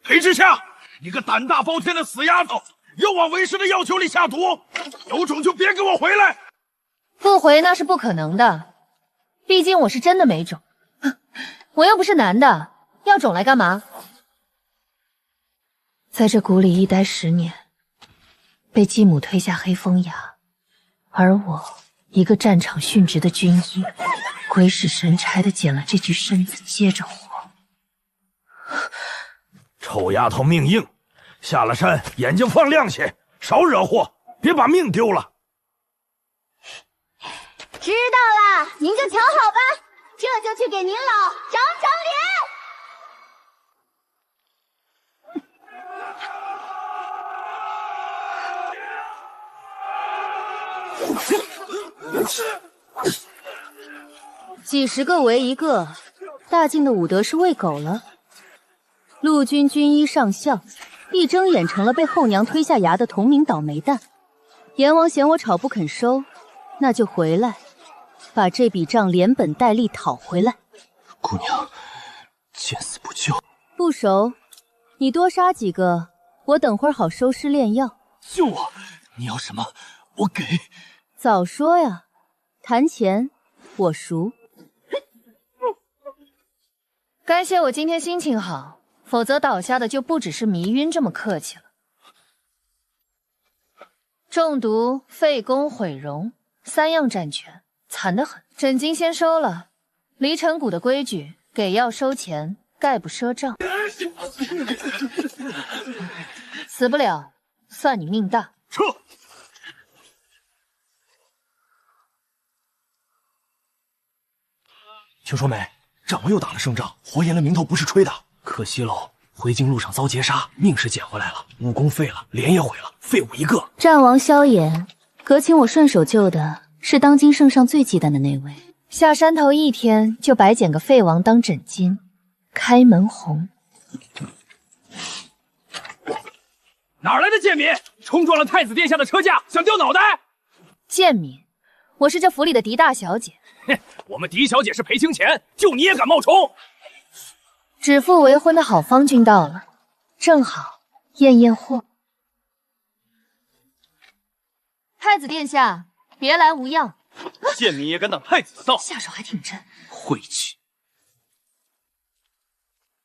裴之夏，你个胆大包天的死丫头，又往为师的药酒里下毒，有种就别给我回来！不回那是不可能的，毕竟我是真的没种。我又不是男的，要种来干嘛？在这谷里一待10年，被继母推下黑风崖，而我一个战场殉职的军医，鬼使神差的捡了这具身子接着活。臭丫头命硬，下了山眼睛放亮些，少惹祸，别把命丢了。知道了，您就瞧好吧，这就去给您老长长脸。几十个为一个，大晋的武德是喂狗了。陆军军医上校一睁眼成了被后娘推下崖的同名倒霉蛋。阎王嫌我吵不肯收，那就回来，把这笔账连本带利讨回来。姑娘，见死不救。不熟，你多杀几个，我等会儿好收尸炼药。救我！你要什么，我给。早说呀！谈钱，我熟。感谢我今天心情好，否则倒下的就不只是迷晕这么客气了。中毒、废宫、毁容，3样占全，惨得很。诊金先收了，离尘谷的规矩，给药收钱，概不赊账。死不了，算你命大。撤！听说没？掌门又打了胜仗，活阎的名头不是吹的。可惜喽，回京路上遭劫杀，命是捡回来了，武功废了，脸也毁了，废物一个。战王萧炎，阁请我顺手救的是当今圣上最忌惮的那位。下山头1天就白捡个废王当枕巾，开门红。哪来的贱民，冲撞了太子殿下的车驾，想掉脑袋？贱民，我是这府里的狄大小姐。哼，我们狄小姐是赔清钱，就你也敢冒充？指腹为婚的好方君到了，正好验验货。太子殿下，别来无恙。贱民也敢挡太子的道，下手还挺真。晦气！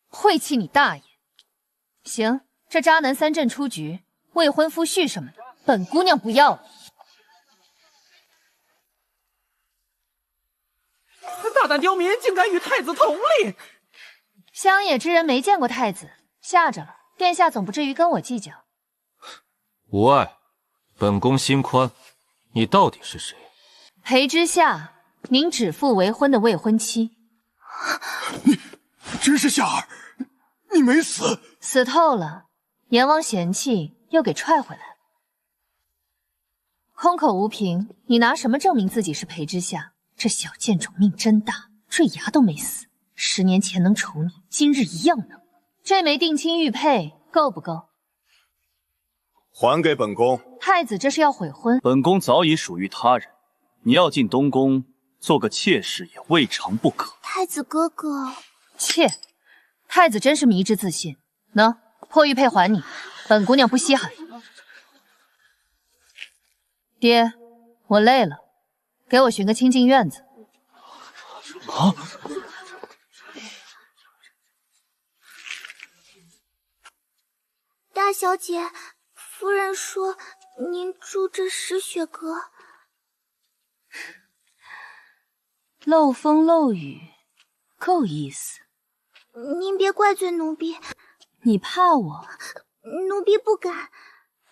晦气你大爷！行，这渣男3阵出局，未婚夫婿什么的，本姑娘不要了。大胆刁民，竟敢与太子同立！乡野之人没见过太子，吓着了。殿下总不至于跟我计较。无碍，本宫心宽。你到底是谁？裴之夏，您指腹为婚的未婚妻。你真是夏儿，你没死？死透了，阎王嫌弃，又给踹回来了。空口无凭，你拿什么证明自己是裴之夏？这小贱种命真大，坠崖都没死。10年前能除你，今日一样能。这枚定亲玉佩够不够？还给本宫。太子这是要悔婚？本宫早已属于他人，你要进东宫做个妾室也未尝不可。太子哥哥，妾，太子真是迷之自信。喏，破玉佩还你，本姑娘不稀罕。爹，我累了，给我寻个清静院子。啊！大小姐，夫人说您住这石雪阁。漏风漏雨，够意思。您别怪罪奴婢。你怕我？奴婢不敢。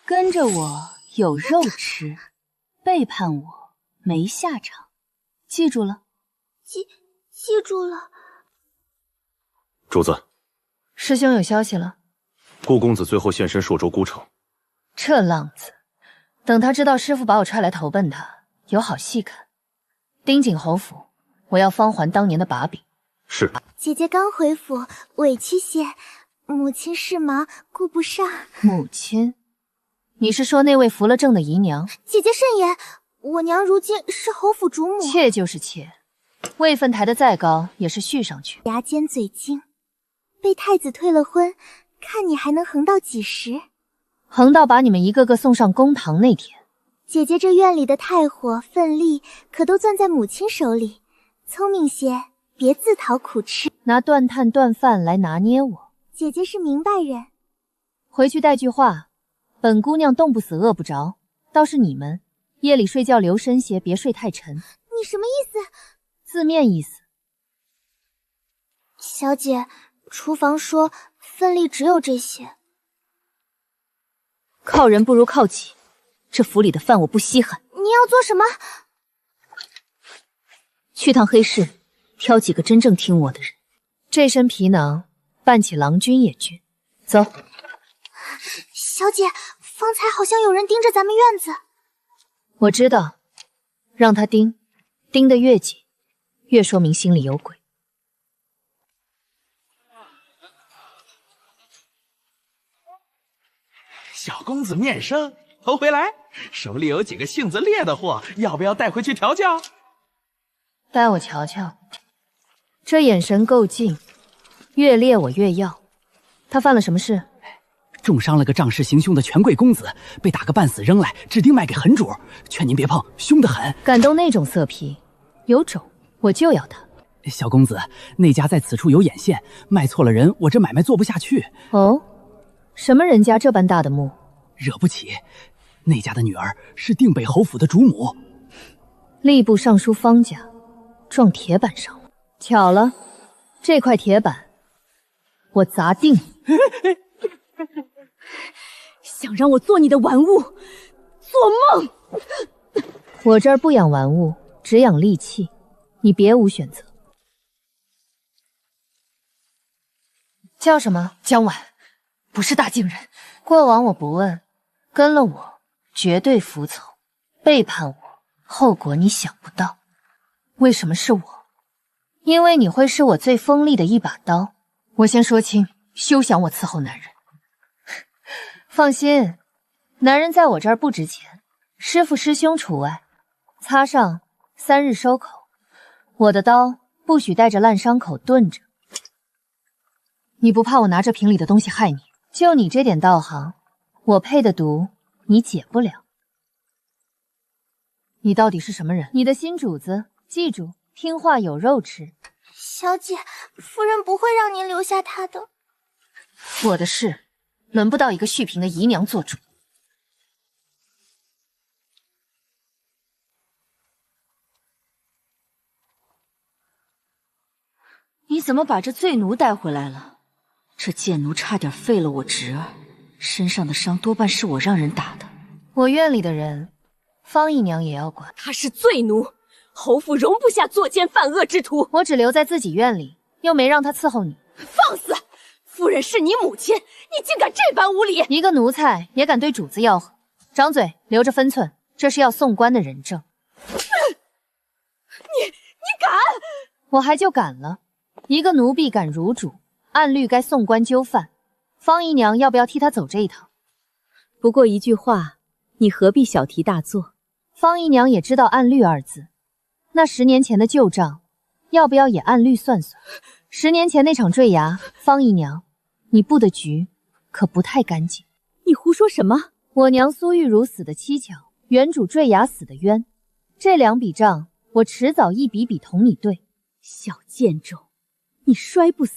跟着我有肉吃，背叛我没下场，记住了？记住了。主子，师兄有消息了。顾公子最后现身朔州孤城。这浪子，等他知道师父把我踹来投奔他，有好戏看。盯紧侯府，我要方还当年的把柄。是。姐姐刚回府，委屈些，母亲事忙顾不上。母亲？你是说那位服了正的姨娘？姐姐慎言，我娘如今是侯府主母。妾就是妾，位分抬得再高，也是续上去。牙尖嘴精，被太子退了婚，看你还能横到几时？横到把你们一个个送上公堂那天。姐姐这院里的太火、奋力，可都攥在母亲手里。聪明些，别自讨苦吃。拿断炭断饭来拿捏我。姐姐是明白人。回去带句话，本姑娘冻不死饿不着，倒是你们夜里睡觉留神些，别睡太沉。你什么意思？字面意思。小姐，厨房说分力只有这些。靠人不如靠己，这府里的饭我不稀罕。你要做什么？去趟黑市，挑几个真正听我的人。这身皮囊办起郎君也绝。走。小姐，方才好像有人盯着咱们院子。我知道，让他盯，盯得越紧，越说明心里有鬼。小公子面生，头回来，手里有几个性子烈的货，要不要带回去调教？带我瞧瞧。这眼神够劲，越烈我越要。他犯了什么事？重伤了个仗势行凶的权贵公子，被打个半死扔来，指定卖给狠主。劝您别碰，凶得很。敢动那种色批，有种我就要他。小公子，那家在此处有眼线，卖错了人，我这买卖做不下去。哦，什么人家这般大的墓？惹不起，那家的女儿是定北侯府的主母。吏部尚书方家撞铁板上了。巧了，这块铁板我砸定了。想让我做你的玩物，做梦！我这儿不养玩物，只养利器，你别无选择。叫什么？江婉，不是大靖人。过往我不问，跟了我绝对服从，背叛我，后果你想不到。为什么是我？因为你会是我最锋利的一把刀。我先说清，休想我伺候男人。放心，男人在我这儿不值钱，师父师兄除外。擦上3日收口，我的刀不许带着烂伤口钝着。你不怕我拿这瓶里的东西害你？就你这点道行，我配的毒你解不了。你到底是什么人？你的新主子，记住，听话有肉吃。小姐，夫人不会让您留下他的。我的事轮不到一个续嫔的姨娘做主。你怎么把这醉奴带回来了？这贱奴差点废了我侄儿，身上的伤多半是我让人打的。我院里的人，方姨娘也要管。他是醉奴，侯府容不下作奸犯恶之徒。我只留在自己院里，又没让他伺候你。放肆！夫人是你母亲，你竟敢这般无礼！一个奴才也敢对主子吆喝？张嘴，留着分寸，这是要送官的人证。你敢？我还就敢了。一个奴婢敢辱主，按律该送官纠犯。方姨娘要不要替他走这一趟？不过一句话，你何必小题大做？方姨娘也知道按律二字，那10年前的旧账，要不要也按律算算？10年前那场坠崖，方姨娘，你布的局可不太干净。你胡说什么？我娘苏玉茹死的蹊跷，原主坠崖死的冤，这2笔账，我迟早一笔笔同你对。小贱种，你摔不死，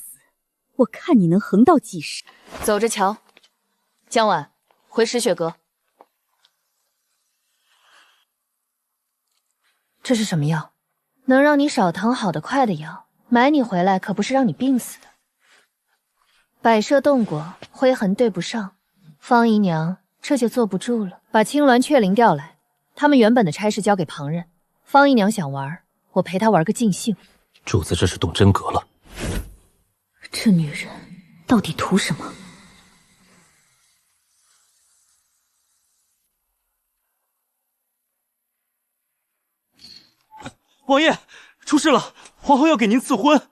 我看你能横到几时？走着瞧。江婉，回石雪阁。这是什么药？能让你少躺好得快的药。买你回来可不是让你病死的。摆设动过，灰痕对不上，方姨娘这就坐不住了。把青鸾雀翎调来，他们原本的差事交给旁人。方姨娘想玩，我陪她玩个尽兴。主子这是动真格了。这女人到底图什么？王爷，出事了！皇后要给您赐婚。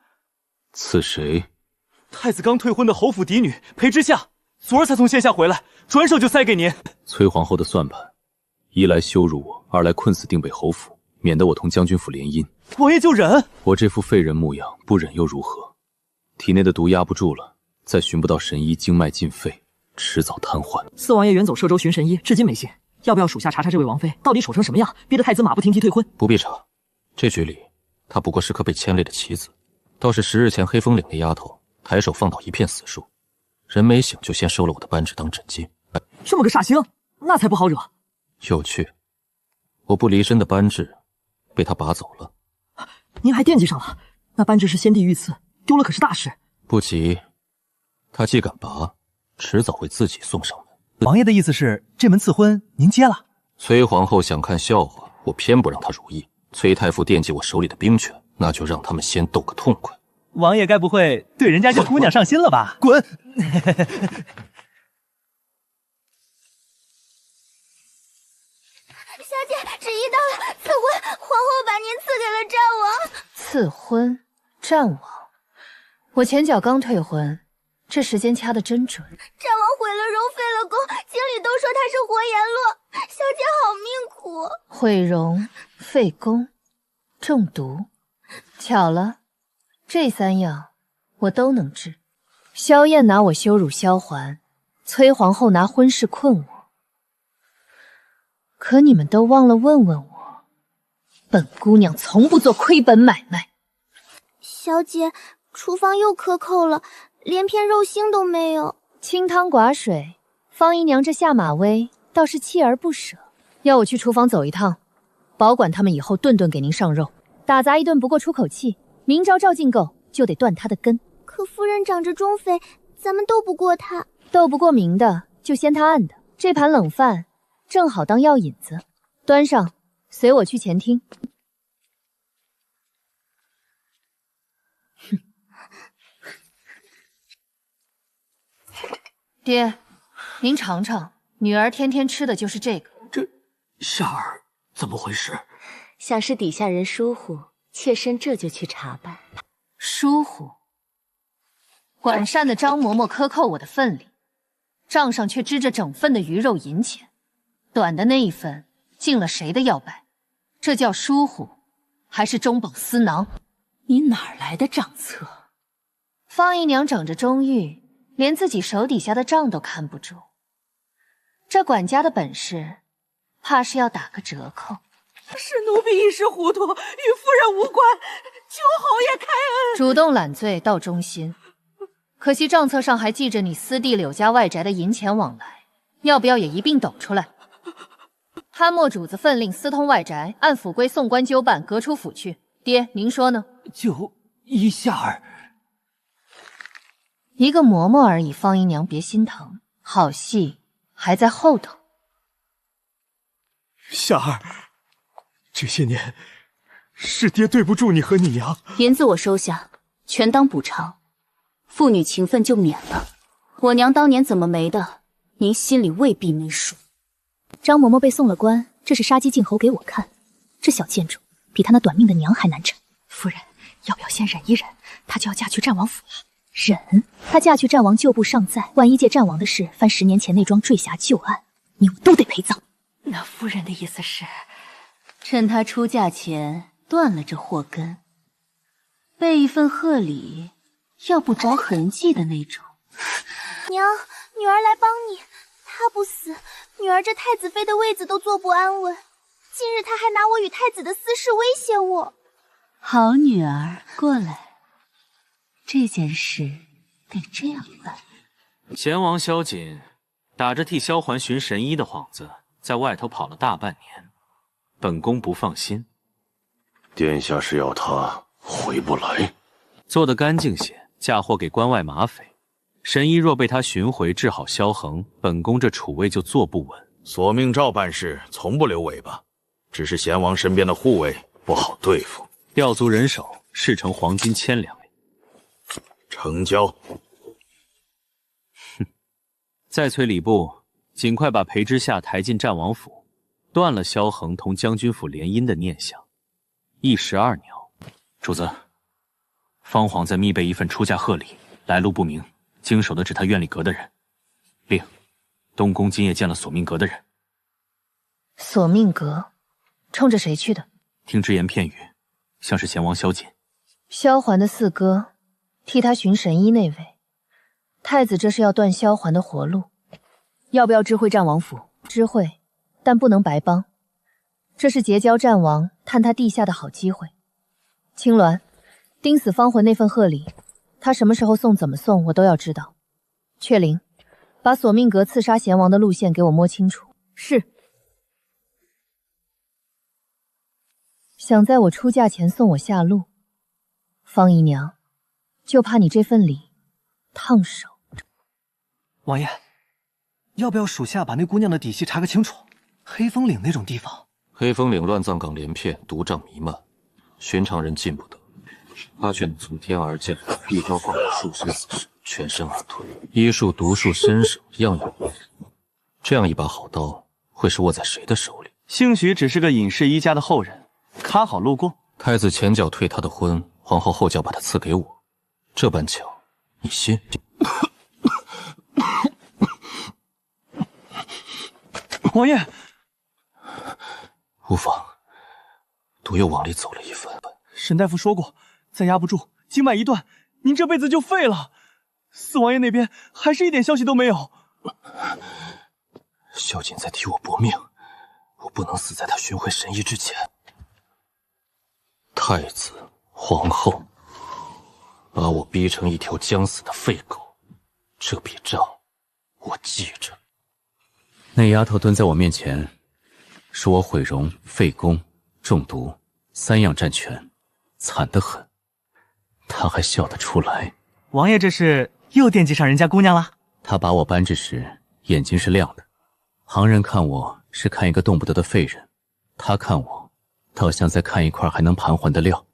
赐谁？太子刚退婚的侯府嫡女裴之夏，昨儿才从线下回来，转手就塞给您。崔皇后的算盘，一来羞辱我，二来困死定北侯府，免得我同将军府联姻。王爷就忍？我这副废人模样，不忍又如何？体内的毒压不住了，再寻不到神医，经脉尽废，迟早瘫痪。四王爷远走歙州寻神医，至今没信。要不要属下查查这位王妃到底丑成什么样，逼得太子马不停蹄退婚？不必查，这局里她不过是颗被牵累的棋子。倒是10日前黑风岭那丫头抬手放倒一片死树，人没醒就先收了我的扳指当枕巾。这么个煞星，那才不好惹。有趣，我不离身的扳指被他拔走了。您还惦记上了？那扳指是先帝御赐，丢了可是大事。不急，他既敢拔，迟早会自己送上门。王爷的意思是，这门赐婚您接了？崔皇后想看笑话，我偏不让她如意。崔太傅惦记我手里的兵权，那就让他们先斗个痛快。王爷该不会对人家这姑娘上心了吧？滚！小姐，旨意到了，赐婚，皇后把您赐给了战王。赐婚，战王，我前脚刚退婚，这时间掐得真准。战王毁了容，废了宫，京里都说他是活阎罗，小姐好命苦。毁容、废宫、中毒，巧了，这3样我都能治。萧燕拿我羞辱萧环，崔皇后拿婚事困我。可你们都忘了问问我，本姑娘从不做亏本买卖。小姐，厨房又克扣了，连片肉腥都没有。清汤寡水，方姨娘这下马威倒是锲而不舍，要我去厨房走一趟，保管他们以后顿顿给您上肉，打杂一顿不过出口气，明朝赵进购就得断他的根。可夫人长着中妃，咱们斗不过她。斗不过明的，就掀他暗的。这盘冷饭正好当药引子，端上，随我去前厅。爹，您尝尝，女儿天天吃的就是这个。这夏儿怎么回事？想是底下人疏忽，妾身这就去查办。疏忽？管膳的张嬷嬷克扣我的份里，账上却支着整份的鱼肉银钱，短的那一份进了谁的药袋？这叫疏忽，还是中饱私囊？你哪来的账册？方姨娘整着钟玉，连自己手底下的账都看不住，这管家的本事，怕是要打个折扣。是奴婢一时糊涂，与夫人无关，求侯爷开恩。主动揽罪到忠心，可惜账册上还记着你私地柳家外宅的银钱往来，要不要也一并抖出来？潘墨主子分令私通外宅，按府规送官纠办，革出府去。爹，您说呢？就依夏儿。一个嬷嬷而已，方姨娘别心疼，好戏还在后头。夏儿，这些年是爹对不住你和你娘。银子我收下，全当补偿，父女情分就免了。我娘当年怎么没的，您心里未必没数。张嬷嬷被送了官，这是杀鸡儆猴给我看。这小贱种比她那短命的娘还难缠。夫人，要不要先忍一忍？她就要嫁去战王府了。忍？她嫁去战王旧部尚在，万一借战王的事翻10年前那桩坠匣旧案，你我都得陪葬。那夫人的意思是，趁她出嫁前断了这祸根，备一份贺礼，要不着痕迹的那种。娘，女儿来帮你。她不死，女儿这太子妃的位子都坐不安稳。近日她还拿我与太子的私事威胁我。好女儿，过来。这件事得这样办。前王萧瑾打着替萧环寻神医的幌子，在外头跑了大半年，本宫不放心。殿下是要他回不来？做得干净些，嫁祸给关外马匪。神医若被他寻回治好萧恒，本宫这储位就坐不稳。索命诏办事从不留尾巴，只是贤王身边的护卫不好对付。调足人手，事成黄金1000两。成交。哼，再催礼部尽快把裴之夏抬进战王府，断了萧恒同将军府联姻的念想。一石二鸟。主子，方皇在密备一份出嫁贺礼，来路不明，经手的只他院里阁的人。令东宫今夜见了索命阁的人。索命阁，冲着谁去的？听只言片语，像是贤王萧瑾。萧环的四哥，替他寻神医那位，太子这是要断萧环的活路，要不要知会战王府？知会，但不能白帮。这是结交战王、探他地下的好机会。青鸾，钉死方魂那份贺礼，他什么时候送、怎么送，我都要知道。雀灵，把索命阁刺杀贤王的路线给我摸清楚。是。想在我出嫁前送我下路，方姨娘，就怕你这份礼烫手。王爷，要不要属下把那姑娘的底细查个清楚？黑风岭那种地方，黑风岭乱葬岗连片，毒瘴弥漫，寻常人进不得。他却能从天而降，一招放火数身死士，全身而退。医术、毒术、身手样样精。这样一把好刀，会是握在谁的手里？兴许只是个隐士一家的后人，卡好路过。太子前脚退他的婚，皇后后脚把他赐给我，这般巧，你信？王爷，无妨，毒又往里走了一分。沈大夫说过，再压不住，经脉一断，您这辈子就废了。四王爷那边还是一点消息都没有。萧瑾在替我搏命，我不能死在他寻回神医之前。太子、皇后把我逼成一条将死的废狗，这笔账我记着。那丫头蹲在我面前，说我毁容、废宫、中毒3样占全，惨得很。她还笑得出来。王爷这是又惦记上人家姑娘了？她把我扳指时眼睛是亮的，旁人看我是看一个动不得的废人，她看我倒像在看一块还能盘桓的料。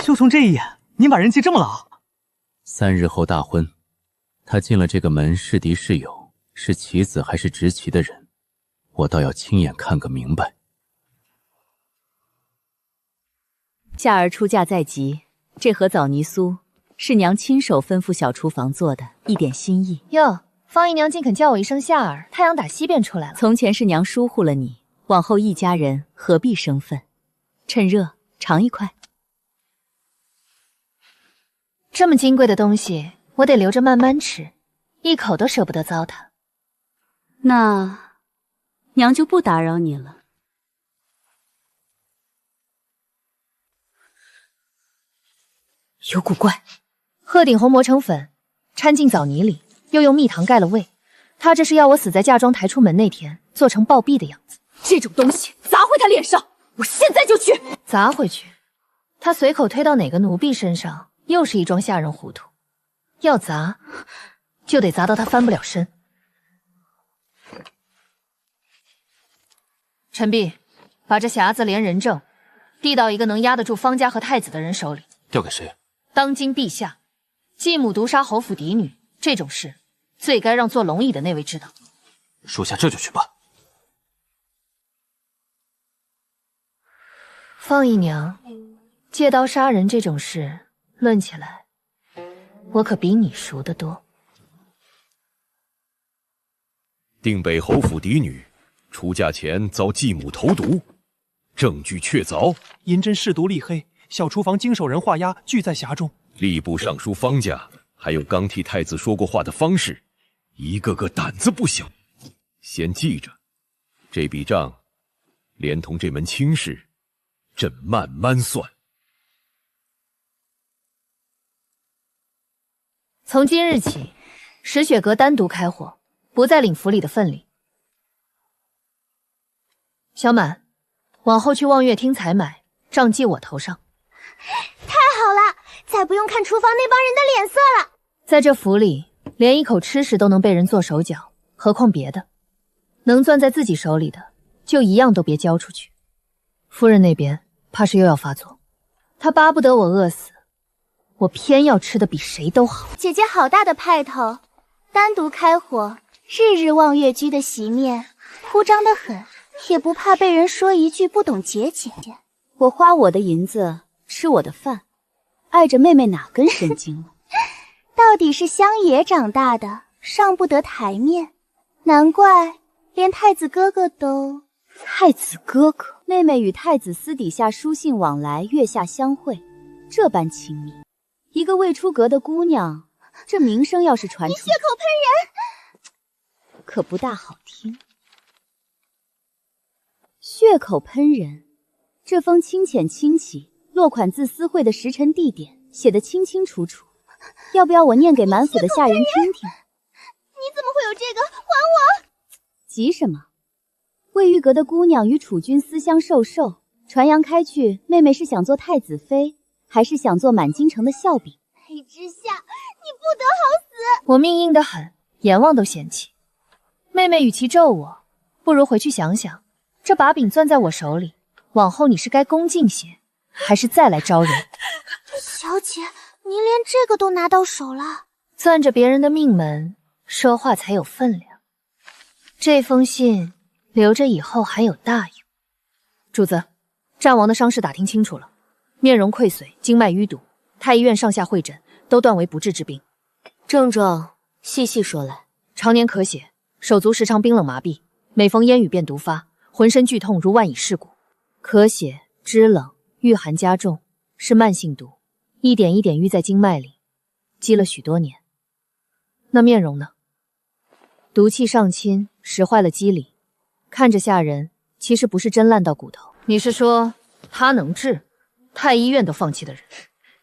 就从这一眼，您把人气这么老？3日后大婚，她进了这个门是敌是友，是棋子还是执棋的人，我倒要亲眼看个明白。夏儿出嫁在即，这盒枣泥酥是娘亲手吩咐小厨房做的，一点心意。哟，方姨娘竟肯叫我一声夏儿，太阳打西边出来了。从前是娘疏忽了你，往后一家人何必生分？趁热尝一块。这么金贵的东西，我得留着慢慢吃，一口都舍不得糟蹋。那娘就不打扰你了。有古怪，鹤顶红磨成粉，掺进枣泥里，又用蜜糖盖了味。他这是要我死在嫁妆抬出门那天，做成暴毙的样子。这种东西砸回他脸上，我现在就去砸回去。他随口推到哪个奴婢身上，又是一桩吓人糊涂。要砸，就得砸到他翻不了身。陈璧，把这匣子连人证递到一个能压得住方家和太子的人手里。调给谁？当今陛下，继母毒杀侯府嫡女这种事，最该让坐龙椅的那位知道。属下这就去办。方姨娘，借刀杀人这种事，论起来，我可比你熟得多。定北侯府嫡女出嫁前遭继母投毒，证据确凿。银针试毒立黑，小厨房经手人画押俱在匣中。吏部尚书方家还有刚替太子说过话的方氏，一个个胆子不小。先记着，这笔账连同这门亲事，朕慢慢算。从今日起，石雪阁单独开火，不再领府里的份礼。小满，往后去望月厅采买，账记我头上。太好了，再不用看厨房那帮人的脸色了。在这府里，连一口吃食都能被人做手脚，何况别的？能攥在自己手里的，就一样都别交出去。夫人那边怕是又要发作，她巴不得我饿死，我偏要吃的比谁都好。姐姐好大的派头，单独开火，日日望月居的席面，铺张得很，也不怕被人说一句不懂节俭。我花我的银子吃我的饭，碍着妹妹哪根神经了？到底是乡野长大的，上不得台面，难怪连太子哥哥都……太子哥哥，妹妹与太子私底下书信往来，月下相会，这般亲密。一个未出阁的姑娘，这名声要是传出去，你血口喷人，可不大好听。血口喷人，这封清浅清奇，落款自私会的时辰地点写得清清楚楚，要不要我念给满府的下人听听？你怎么会有这个？还我！急什么？魏玉阁的姑娘与楚君私相授受，传扬开去，妹妹是想做太子妃，还是想做满京城的笑柄？裴之夏，你不得好死！我命硬得很，阎王都嫌弃。妹妹与其咒我，不如回去想想，这把柄攥在我手里，往后你是该恭敬些，还是再来招人？小姐，您连这个都拿到手了，攥着别人的命门，说话才有分量。这封信留着以后还有大用。主子，战王的伤势打听清楚了，面容溃髓，经脉淤堵，太医院上下会诊都断为不治之病。症状细细说来。常年咳血，手足时常冰冷麻痹，每逢烟雨便毒发，浑身剧痛如万蚁噬骨。咳血、肢冷、御寒加重，是慢性毒，一点一点淤在经脉里，积了许多年。那面容呢？毒气上侵，蚀坏了肌理，看着吓人，其实不是真烂到骨头。你是说他能治？太医院都放弃的人，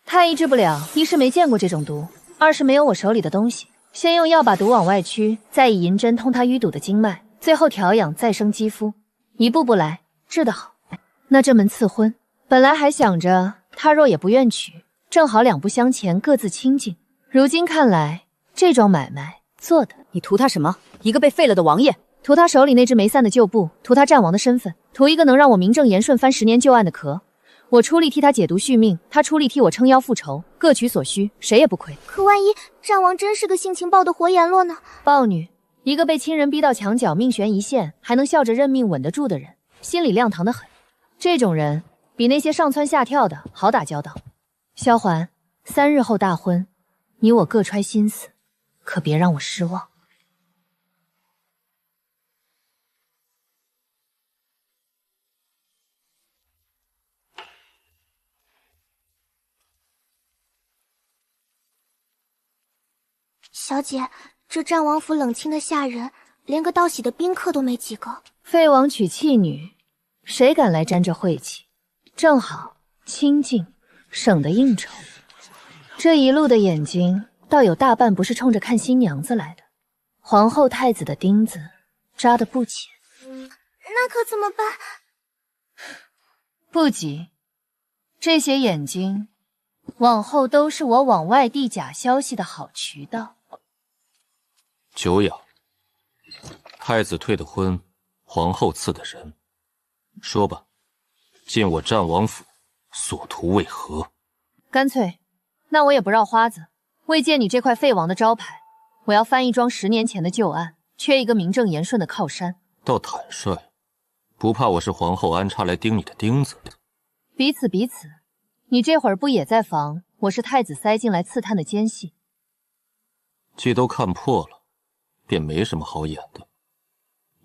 太医治不了，一是没见过这种毒，二是没有我手里的东西。先用药把毒往外驱，再以银针通他淤堵的经脉，最后调养再生肌肤，一步步来，治得好。那这门赐婚，本来还想着他若也不愿娶，正好两不相欠，各自清静。如今看来，这桩买卖做的。你图他什么？一个被废了的王爷？图他手里那只没散的旧布，图他战王的身份，图一个能让我名正言顺翻10年旧案的壳。我出力替他解毒续命，他出力替我撑腰复仇，各取所需，谁也不亏。可万一战王真是个性情暴的活阎罗呢？豹女，一个被亲人逼到墙角，命悬一线，还能笑着认命稳得住的人，心里亮堂得很。这种人比那些上蹿下跳的好打交道。萧环，3日后大婚，你我各揣心思，可别让我失望。小姐，这战王府冷清的吓人，连个道喜的宾客都没几个。废王娶弃女，谁敢来沾这晦气？正好清静，省得应酬。这一路的眼睛，倒有大半不是冲着看新娘子来的。皇后太子的钉子扎得不浅。那可怎么办？不急，这些眼睛往后都是我往外递假消息的好渠道。久仰，太子退的婚，皇后赐的人，说吧，进我战王府，所图为何？干脆，那我也不绕花子，为借你这块废王的招牌，我要翻一桩10年前的旧案，缺一个名正言顺的靠山。倒坦率，不怕我是皇后安插来钉你的钉子？彼此彼此，你这会儿不也在防我是太子塞进来刺探的奸细？既都看破了，便没什么好演的。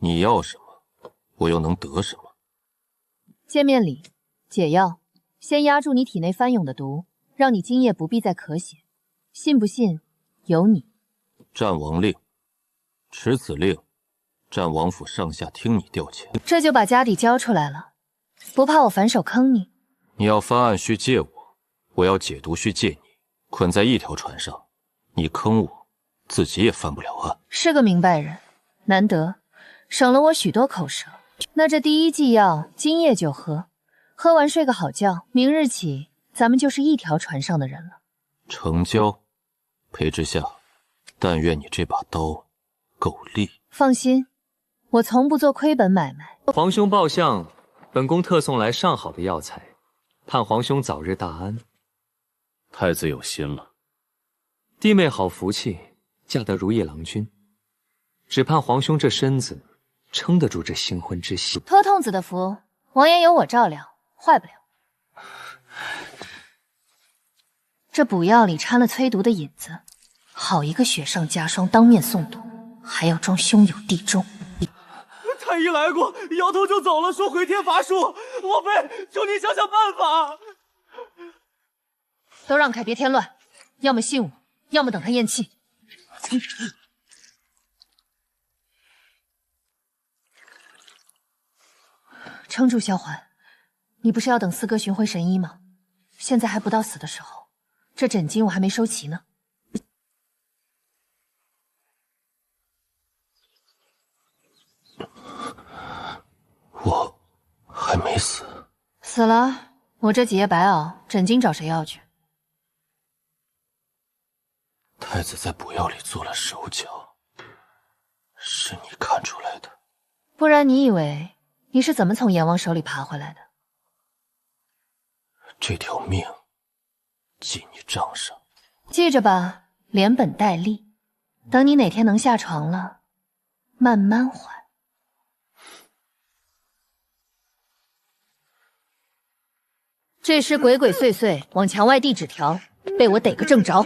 你要什么，我又能得什么？见面礼，解药，先压住你体内翻涌的毒，让你今夜不必再咳血。信不信，由你。战王令，持此令，战王府上下听你调遣。这就把家底交出来了，不怕我反手坑你？你要翻案需借我，我要解毒需借你，捆在一条船上，你坑我，自己也翻不了岸。是个明白人，难得，省了我许多口舌。那这第一剂药今夜就喝，喝完睡个好觉，明日起咱们就是一条船上的人了。成交，裴之夏，但愿你这把刀够利。放心，我从不做亏本买卖。皇兄报相，本宫特送来上好的药材，盼皇兄早日大安。太子有心了，弟妹好福气，嫁得如意郎君，只盼皇兄这身子撑得住这新婚之喜。托痛子的福，王爷有我照料，坏不了。这补药里掺了催毒的引子，好一个雪上加霜，当面送毒，还要装兄友弟恭。太医来过，摇头就走了，说回天乏术。王妃，求你想想办法。都让开，别添乱，要么信我，要么等他咽气。撑住，萧环，你不是要等四哥寻回神医吗？现在还不到死的时候，这枕巾我还没收齐呢。我还没死。死了，我这几夜白熬，枕巾找谁要去？太子在补药里做了手脚，是你看出来的。不然你以为你是怎么从阎王手里爬回来的？这条命记你账上。记着吧，连本带利。等你哪天能下床了，慢慢还。这弑鬼鬼祟祟往墙外递纸条，被我逮个正着。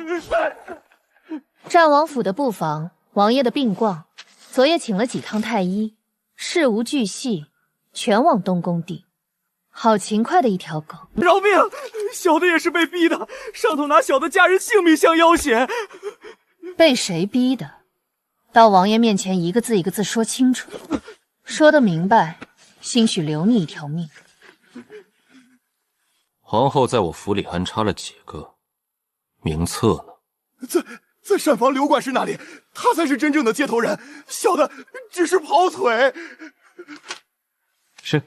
战王府的布防，王爷的病况，昨夜请了几趟太医，事无巨细，全往东宫递。好勤快的一条狗！饶命！小的也是被逼的，上头拿小的家人性命相要挟。被谁逼的？到王爷面前一个字一个字说清楚，说得明白，兴许留你一条命。皇后在我府里安插了几个名册呢？在膳房刘管事那里，他才是真正的接头人，小的只是跑腿。是。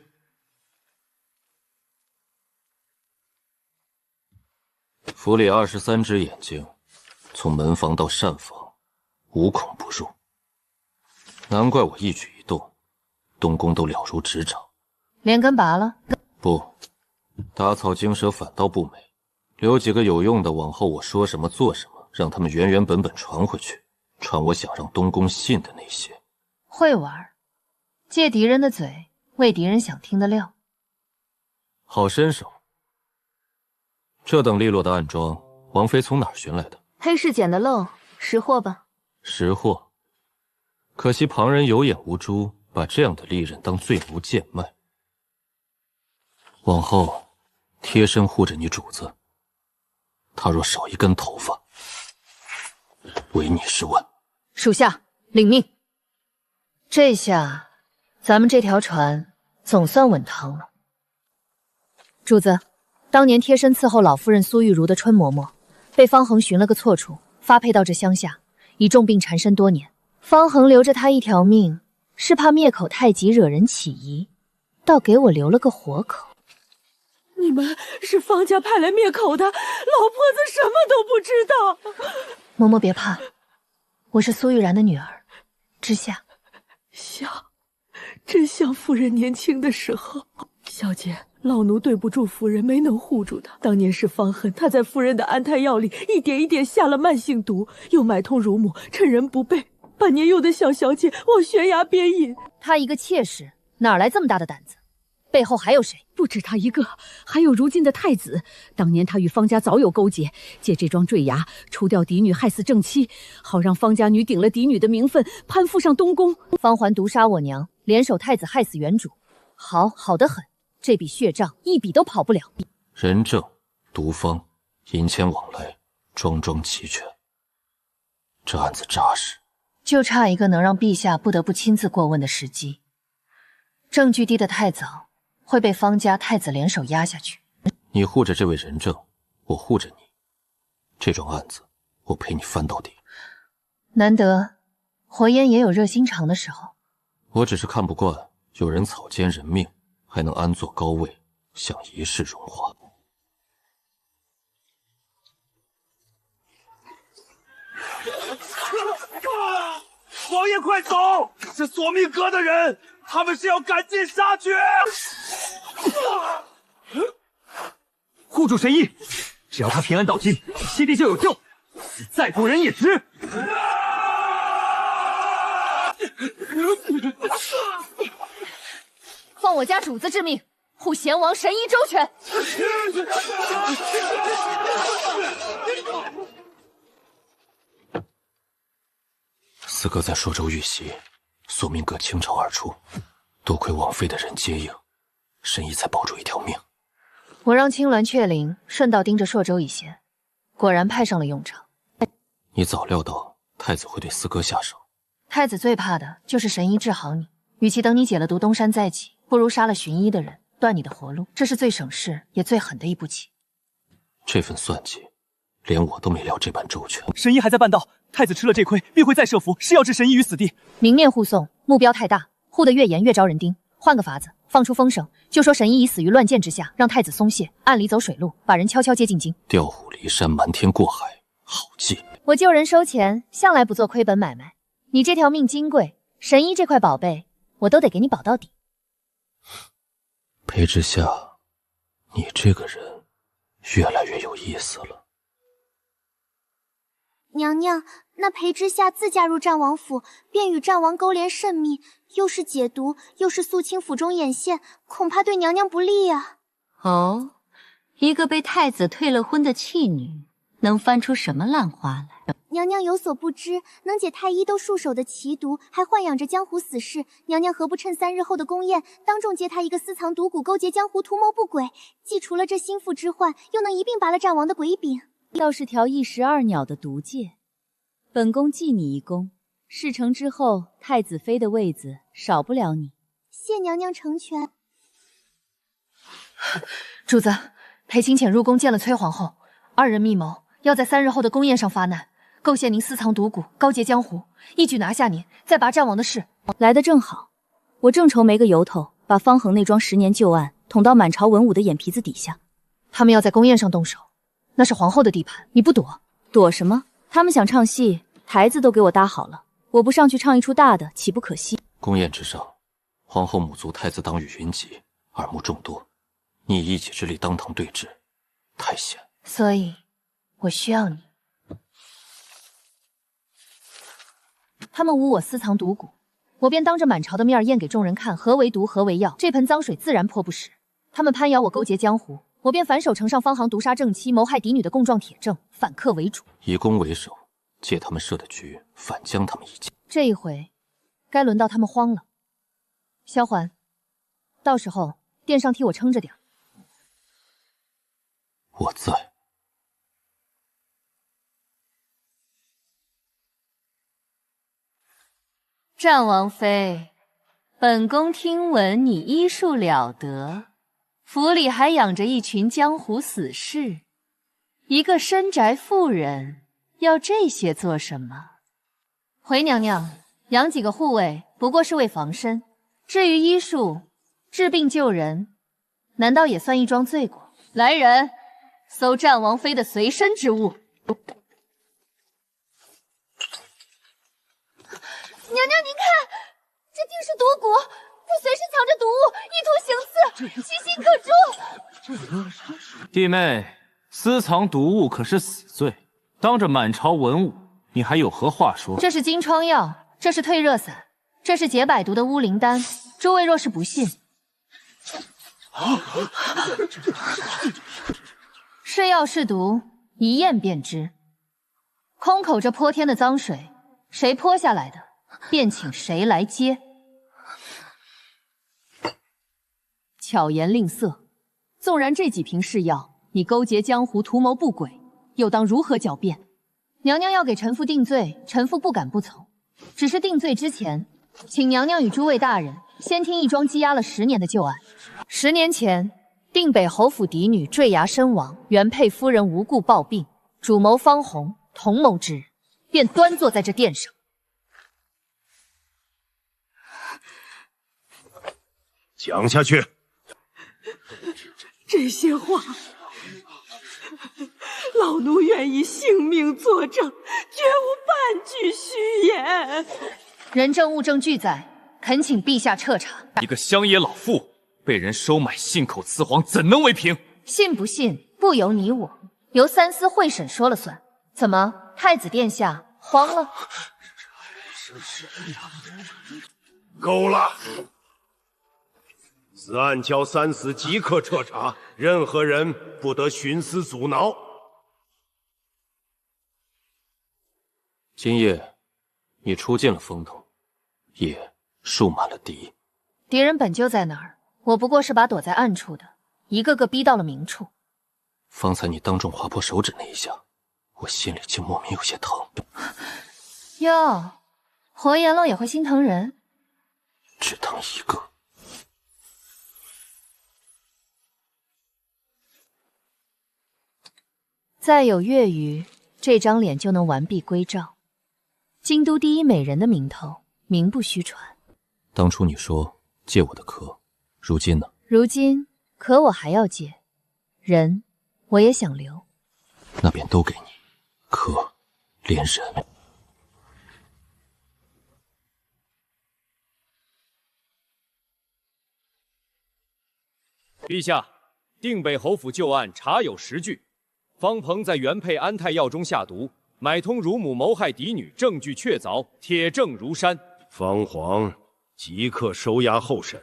府里23只眼睛，从门房到膳房，无孔不入。难怪我一举一动，东宫都了如指掌。连根拔了？不，打草惊蛇反倒不美，留几个有用的，往后我说什么做什么，让他们原原本本传回去，传我想让东宫信的那些。会玩，借敌人的嘴，喂敌人想听的料。好身手。这等利落的暗装，王妃从哪儿寻来的？黑市捡的漏，识货吧。识货。可惜旁人有眼无珠，把这样的利刃当罪奴贱卖。往后贴身护着你主子，他若少一根头发，唯你是问。属下领命。这下咱们这条船总算稳当了。主子，当年贴身伺候老夫人苏玉茹的春嬷嬷，被方恒寻了个错处，发配到这乡下，已重病缠身多年。方恒留着她一条命，是怕灭口太急惹人起疑，倒给我留了个活口。你们是方家派来灭口的，老婆子什么都不知道。嬷嬷别怕，我是苏玉然的女儿，知夏。真像夫人年轻的时候。小姐，老奴对不住夫人，没能护住她。当年是方恨，他在夫人的安胎药里一点一点下了慢性毒，又买通乳母，趁人不备，把年幼的小小姐往悬崖边引。她一个妾室，哪来这么大的胆子？背后还有谁？不止他一个，还有如今的太子。当年他与方家早有勾结，借这桩坠崖除掉嫡女，害死正妻，好让方家女顶了嫡女的名分，攀附上东宫。方环毒杀我娘，联手太子害死原主，好得很。这笔血账一笔都跑不了。人证、毒方、银钱往来，桩桩齐全。这案子扎实，就差一个能让陛下不得不亲自过问的时机。证据滴得太早，会被方家太子联手压下去。你护着这位人证，我护着你。这桩案子，我陪你翻到底。难得，火焰也有热心肠的时候。我只是看不惯有人草菅人命，还能安坐高位，想一世荣华。王爷快走！是索命阁的人，他们是要赶尽杀绝。护住神医，只要他平安到京，西帝就有救，死再多人也值。奉我家主子之命，护贤王神医周全。四哥在朔州遇袭，索命阁倾巢而出，多亏王妃的人接应，神医才保住一条命。我让青鸾雀翎顺道盯着朔州一线，果然派上了用场。你早料到太子会对四哥下手。太子最怕的就是神医治好你，与其等你解了毒东山再起，不如杀了寻医的人，断你的活路。这是最省事也最狠的一步棋。这份算计，连我都没料这般周全。神医还在半道，太子吃了这亏，必会再设伏，是要置神医于死地。明面护送，目标太大，护得越严越招人盯。换个法子，放出风声，就说神医已死于乱箭之下，让太子松懈，暗里走水路，把人悄悄接进京。调虎离山，瞒天过海，好计。我救人收钱，向来不做亏本买卖。你这条命金贵，神医这块宝贝，我都得给你保到底。裴之夏，你这个人越来越有意思了。娘娘，那裴之夏自嫁入战王府，便与战王勾连甚密，又是解毒，又是肃清府中眼线，恐怕对娘娘不利啊。哦，一个被太子退了婚的弃女，能翻出什么烂花来？娘娘有所不知，能解太医都束手的奇毒，还豢养着江湖死士，娘娘何不趁3日后的宫宴，当众揭他一个私藏毒蛊、勾结江湖、图谋不轨，既除了这心腹之患，又能一并拔了战王的鬼柄。要是条一石二鸟的毒戒，本宫记你一功。事成之后，太子妃的位子少不了你。谢娘娘成全。主子，裴清浅入宫见了崔皇后，2人密谋，要在3日后的宫宴上发难，构陷您私藏毒蛊，高结江湖，一举拿下您，再拔战王的事。来得正好，我正愁没个由头，把方恒那桩10年旧案捅到满朝文武的眼皮子底下。他们要在宫宴上动手，那是皇后的地盘，你不躲？躲什么？他们想唱戏，台子都给我搭好了，我不上去唱一出大的，岂不可惜？宫宴之上，皇后母族太子党羽云集，耳目众多，你以一己之力当堂对峙，太险。所以，我需要你。他们诬我私藏毒蛊，我便当着满朝的面验给众人看，何为毒，何为药，这盆脏水自然泼不实。他们攀咬我勾结江湖，我便反手呈上方行毒杀正妻、谋害嫡女的供状铁证，反客为主，以攻为守，借他们设的局，反将他们一击。这一回，该轮到他们慌了。萧环，到时候殿上替我撑着点。我在。战王妃，本宫听闻你医术了得，府里还养着一群江湖死士，一个深宅妇人要这些做什么？回娘娘，养几个护卫不过是为防身，至于医术、治病救人，难道也算一桩罪过？来人，搜战王妃的随身之物。娘娘，您看，这定是毒蛊，他随身藏着毒物，意图行刺，其心可诛。弟妹，私藏毒物可是死罪，当着满朝文武，你还有何话说？这是金疮药，这是退热散，这是解百毒的乌灵丹。诸位若是不信，是药是毒，一验便知。空口这泼天的脏水，谁泼下来的，便请谁来接。巧言令色，纵然这几瓶是药，你勾结江湖，图谋不轨，又当如何狡辩？娘娘要给臣妇定罪，臣妇不敢不从。只是定罪之前，请娘娘与诸位大人先听一桩积压了10年的旧案。10年前，定北侯府嫡女坠崖身亡，原配夫人无故暴病，主谋方红同谋之人，便端坐在这殿上。讲下去。这些话，老奴愿意性命作证，绝无半句虚言。人证物证俱在，恳请陛下彻查。一个乡野老妇被人收买，信口雌黄，怎能为凭？信不信不由你我，由三司会审说了算。怎么，太子殿下慌了？够了！此案交三司即刻彻查，任何人不得徇私阻挠。今夜，你出尽了风头，也树满了敌。敌人本就在那儿，我不过是把躲在暗处的一个个逼到了明处。方才你当众划破手指那一下，我心里竟莫名有些疼。哟，活阎罗也会心疼人？只疼一个。再有月余，这张脸就能完璧归赵，京都第一美人的名头名不虚传。当初你说借我的壳，如今呢？如今壳我还要借，人我也想留。那便都给你，壳连人。陛下，定北侯府旧案查有实据，方鹏在原配安泰药中下毒，买通乳母谋害嫡女，证据确凿，铁证如山。方皇即刻收押候审。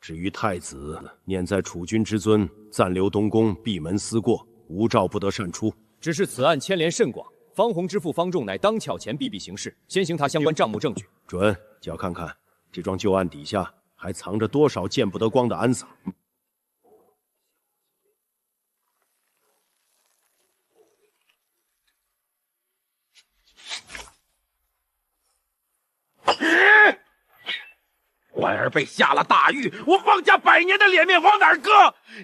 至于太子，念在储君之尊，暂留东宫，闭门思过，无诏不得擅出。只是此案牵连甚广，方弘之父方仲乃当巧前避避形势，先行他相关账目证据。准，叫看看这桩旧案底下还藏着多少见不得光的安撒。婉儿被下了大狱，我方家100年的脸面往哪儿搁？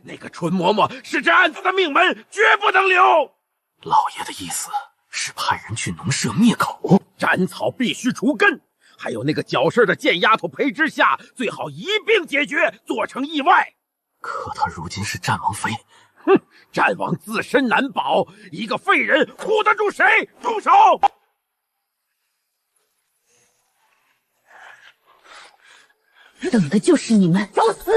那个春嬷嬷是这案子的命门，绝不能留。老爷的意思是派人去农舍灭口，斩草必须除根。还有那个搅事的贱丫头裴之夏，最好一并解决，做成意外。可她如今是战王妃，哼，战王自身难保，一个废人护得住谁？住手！等的就是你们，找死！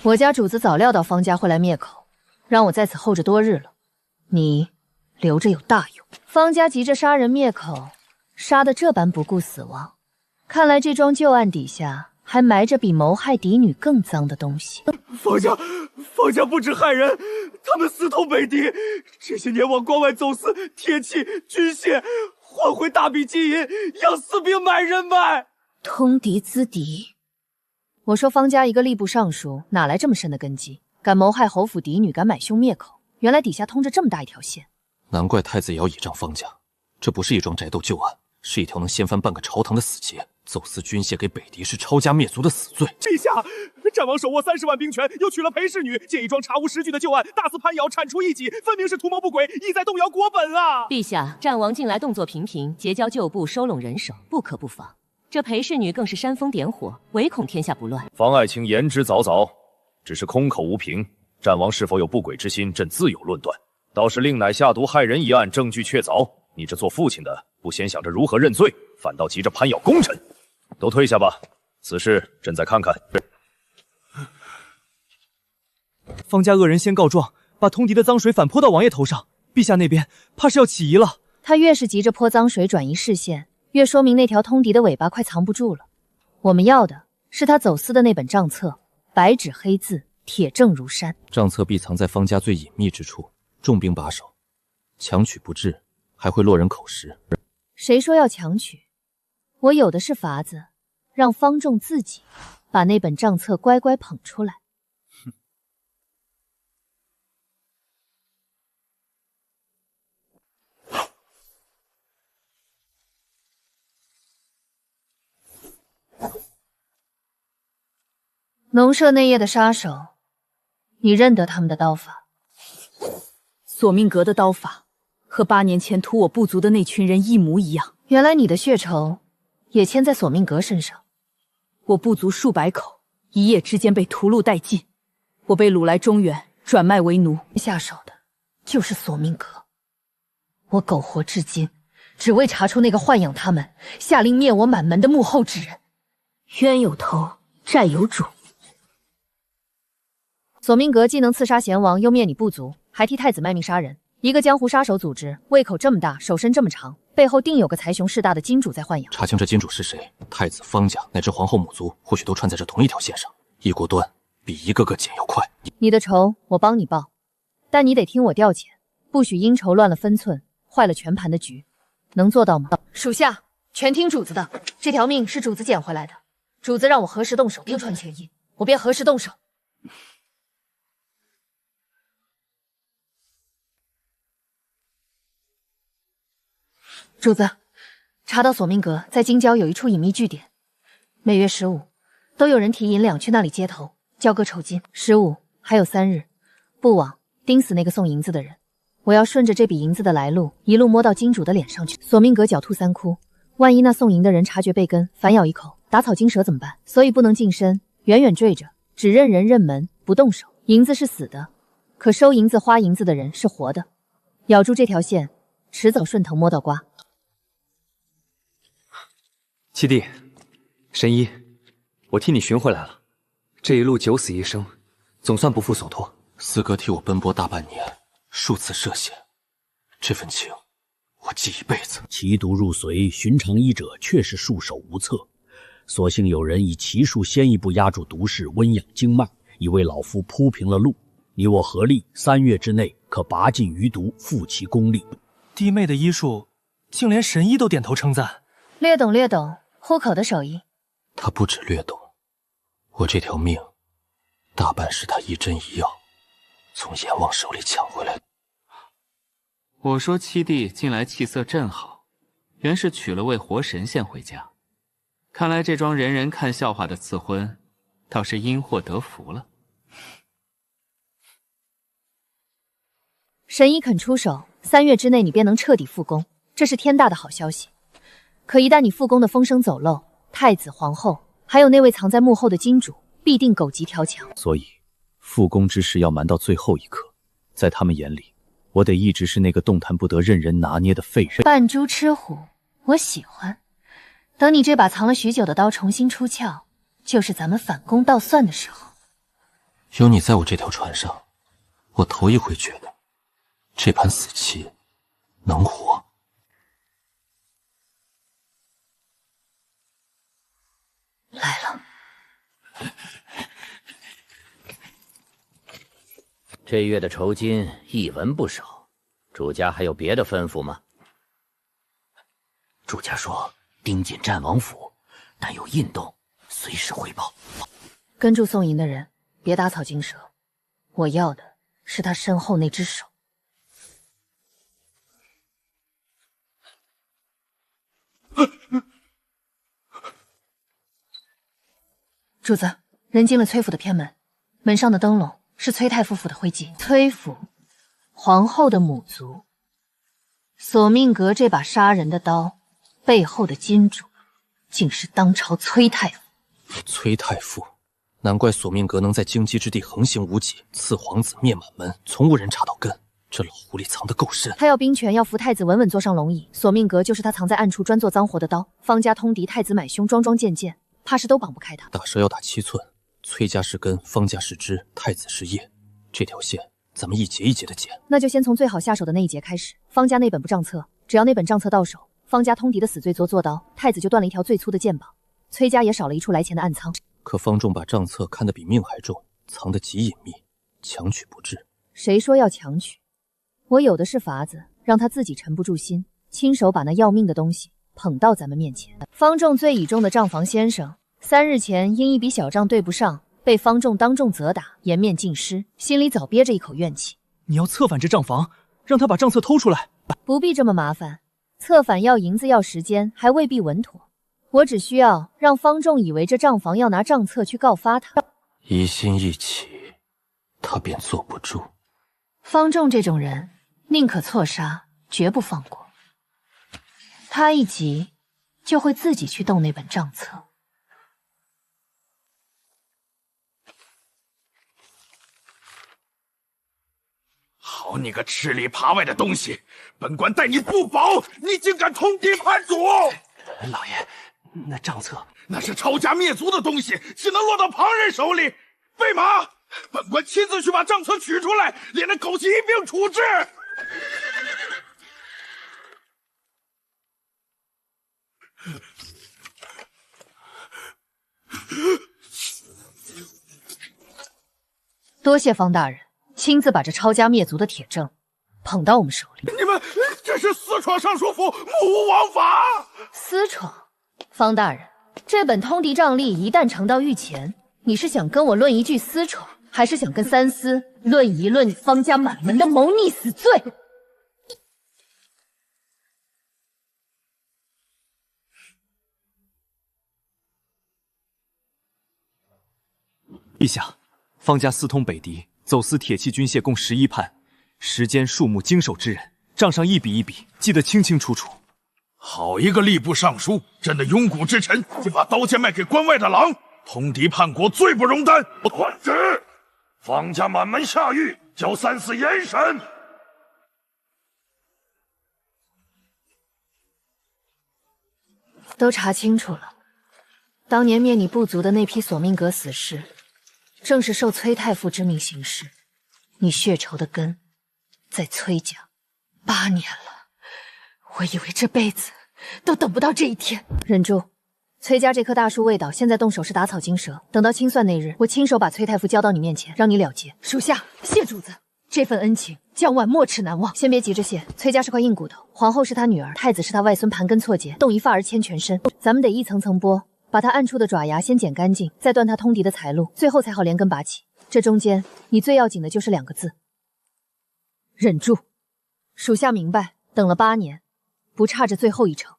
我家主子早料到方家会来灭口，让我在此候着多日了。你留着有大用。方家急着杀人灭口，杀得这般不顾死亡，看来这桩旧案底下还埋着比谋害嫡女更脏的东西。方家不止害人，他们私通北狄，这些年往关外走私铁器、军械，换回大笔金银，养私兵买人脉。通敌资敌。我说方家一个吏部尚书，哪来这么深的根基？敢谋害侯府嫡女，敢买凶灭口，原来底下通着这么大一条线。难怪太子也要倚仗方家，这不是一桩宅斗旧案，是一条能掀翻半个朝堂的死结。走私军械给北狄是抄家灭族的死罪。陛下，战王手握30万兵权，又娶了裴氏女，借一桩查无实据的旧案，大肆攀谣，铲除异己，分明是图谋不轨，意在动摇国本啊！陛下，战王近来动作频频，结交旧部，收拢人手，不可不防。这裴氏女更是煽风点火，唯恐天下不乱。方爱卿言之凿凿，只是空口无凭。战王是否有不轨之心，朕自有论断。倒是令乃下毒害人一案，证据确凿。你这做父亲的，不先想着如何认罪，反倒急着攀咬功臣。都退下吧，此事朕再看看。方家恶人先告状，把通敌的脏水反泼到王爷头上，陛下那边怕是要起疑了。他越是急着泼脏水转移视线，越说明那条通敌的尾巴快藏不住了。我们要的是他走私的那本账册，白纸黑字，铁证如山。账册必藏在方家最隐秘之处，重兵把守，强取不至，还会落人口实。谁说要强取？我有的是法子，让方仲自己把那本账册乖乖捧出来。农舍内业的杀手，你认得他们的刀法？索命阁的刀法和8年前屠我部族的那群人一模一样。原来你的血仇也牵在索命阁身上。我部族数百口一夜之间被屠戮殆尽，我被掳来中原，转卖为奴。下手的就是索命阁。我苟活至今，只为查出那个豢养他们、下令灭我满门的幕后之人。冤有头，债有主。索命阁既能刺杀贤王，又灭你部族，还替太子卖命杀人。一个江湖杀手组织，胃口这么大，手伸这么长，背后定有个财雄势大的金主在豢养。查清这金主是谁，太子、方家乃至皇后母族，或许都串在这同一条线上。一锅端比一个个剪要快。你的仇我帮你报，但你得听我调遣，不许因仇乱了分寸，坏了全盘的局。能做到吗？属下全听主子的。这条命是主子捡回来的，主子让我何时动手，定传前意，我便何时动手。主子，查到索命阁在京郊有一处隐秘据点，每月15都有人提银两去那里接头，交割酬金。15还有3日，不枉盯死那个送银子的人。我要顺着这笔银子的来路，一路摸到金主的脸上去。索命阁狡兔3窟，万一那送银的人察觉被跟，反咬一口，打草惊蛇怎么办？所以不能近身，远远坠着，只认人认门，不动手。银子是死的，可收银子花银子的人是活的。咬住这条线，迟早顺藤摸到瓜。七弟，神医，我替你寻回来了。这一路九死一生，总算不负所托。四哥替我奔波大半年，数次涉险，这份情我记一辈子。奇毒入髓，寻常医者却是束手无策。所幸有人以奇术先一步压住毒势，温养经脉，已为老夫铺平了路。你我合力，3月之内可拔尽余毒，复其功力。弟妹的医术，竟连神医都点头称赞。略懂略懂，户口的手艺。他不止略懂，我这条命，大半是他一针一药从阎王手里抢回来的。我说七弟近来气色正好，原是娶了位活神仙回家。看来这桩人人看笑话的赐婚，倒是因祸得福了。神医肯出手，3月之内你便能彻底复工，这是天大的好消息。可一旦你复工的风声走漏，太子、皇后，还有那位藏在幕后的金主，必定狗急跳墙。所以，复工之事要瞒到最后一刻。在他们眼里，我得一直是那个动弹不得、任人拿捏的废人。扮猪吃虎，我喜欢。等你这把藏了许久的刀重新出鞘，就是咱们反攻倒算的时候。有你在我这条船上，我头一回觉得这盘死棋能活。来了。这月的酬金一文不少，主家还有别的吩咐吗？主家说盯紧战王府，但有异动随时汇报。跟住送银的人别打草惊蛇，我要的是他身后那只手。主子，人进了崔府的偏门，门上的灯笼是崔太夫妇的徽记。崔府，皇后的母族。索命阁这把杀人的刀，背后的金主，竟是当朝崔太傅。崔太傅，难怪索命阁能在荆棘之地横行无忌，刺皇子灭满门，从无人查到根。这老狐狸藏得够深。他要兵权，要扶太子稳稳坐上龙椅。索命阁就是他藏在暗处专做脏活的刀。方家通敌，太子买凶，桩桩件件，怕是都绑不开他。打蛇要打7寸，崔家是根，方家是枝，太子是叶，这条线咱们一节一节的剪。那就先从最好下手的那一节开始。方家那本不账册，只要那本账册到手，方家通敌的死罪做刀，太子就断了一条最粗的剑绑，崔家也少了一处来钱的暗仓。可方仲把账册看得比命还重，藏得极隐秘，强取不至。谁说要强取？我有的是法子，让他自己沉不住心，亲手把那要命的东西捧到咱们面前。方仲最倚重的账房先生，3日前因一笔小账对不上，被方仲当众责打，颜面尽失，心里早憋着一口怨气。你要策反这账房，让他把账册偷出来？不必这么麻烦，策反要银子要时间，还未必稳妥。我只需要让方仲以为这账房要拿账册去告发他，疑心一起，他便坐不住。方仲这种人，宁可错杀，绝不放过。他一急，就会自己去动那本账册。好你个吃里扒外的东西！本官待你不薄，你竟敢通敌叛主！老爷，那账册那是抄家灭族的东西，岂能落到旁人手里？备马！本官亲自去把账册取出来，连那狗贼一并处置。多谢方大人亲自把这抄家灭族的铁证捧到我们手里。你们这是私闯尚书府，目无王法！私闯？方大人，这本通敌账例一旦呈到御前，你是想跟我论一句私闯，还是想跟三司论一论方家满门的谋逆死罪？陛下，方家私通北狄，走私铁器军械共11判，时间、数目、经手之人，账上一笔一笔记得清清楚楚。好一个吏部尚书，真的庸骨之臣，竟把刀剑卖给关外的狼，通敌叛国，罪不容担。传旨，方家满门下狱，交3司严审。都查清楚了，当年灭你部族的那批索命阁死士，正是受崔太傅之命行事。你血仇的根在崔家8年了，我以为这辈子都等不到这一天。忍住，崔家这棵大树未倒，现在动手是打草惊蛇。等到清算那日，我亲手把崔太傅交到你面前，让你了结。属下谢主子，这份恩情将万没齿难忘。先别急着谢，崔家是块硬骨头，皇后是他女儿，太子是他外孙，盘根错节，动一发而牵全身。咱们得一层层剥，把他暗处的爪牙先剪干净，再断他通敌的财路，最后才好连根拔起。这中间，你最要紧的就是2个字：忍住。属下明白，等了8年，不差这最后一程。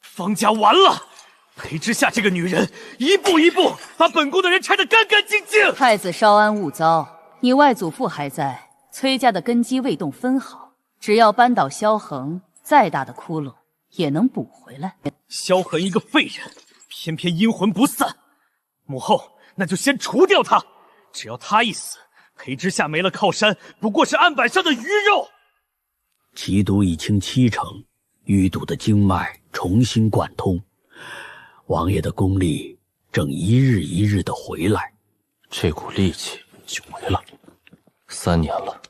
方家完了！裴之夏这个女人，一步一步把本宫的人拆得干干净净。太子稍安勿躁，你外祖父还在，崔家的根基未动分毫，只要扳倒萧恒，再大的窟窿也能补回来。萧恒一个废人，偏偏阴魂不散。母后，那就先除掉他。只要他一死，裴之夏没了靠山，不过是案板上的鱼肉。奇毒已清70%，淤堵的经脉重新贯通，王爷的功力正一日一日的回来，这股力气久违了。3年了，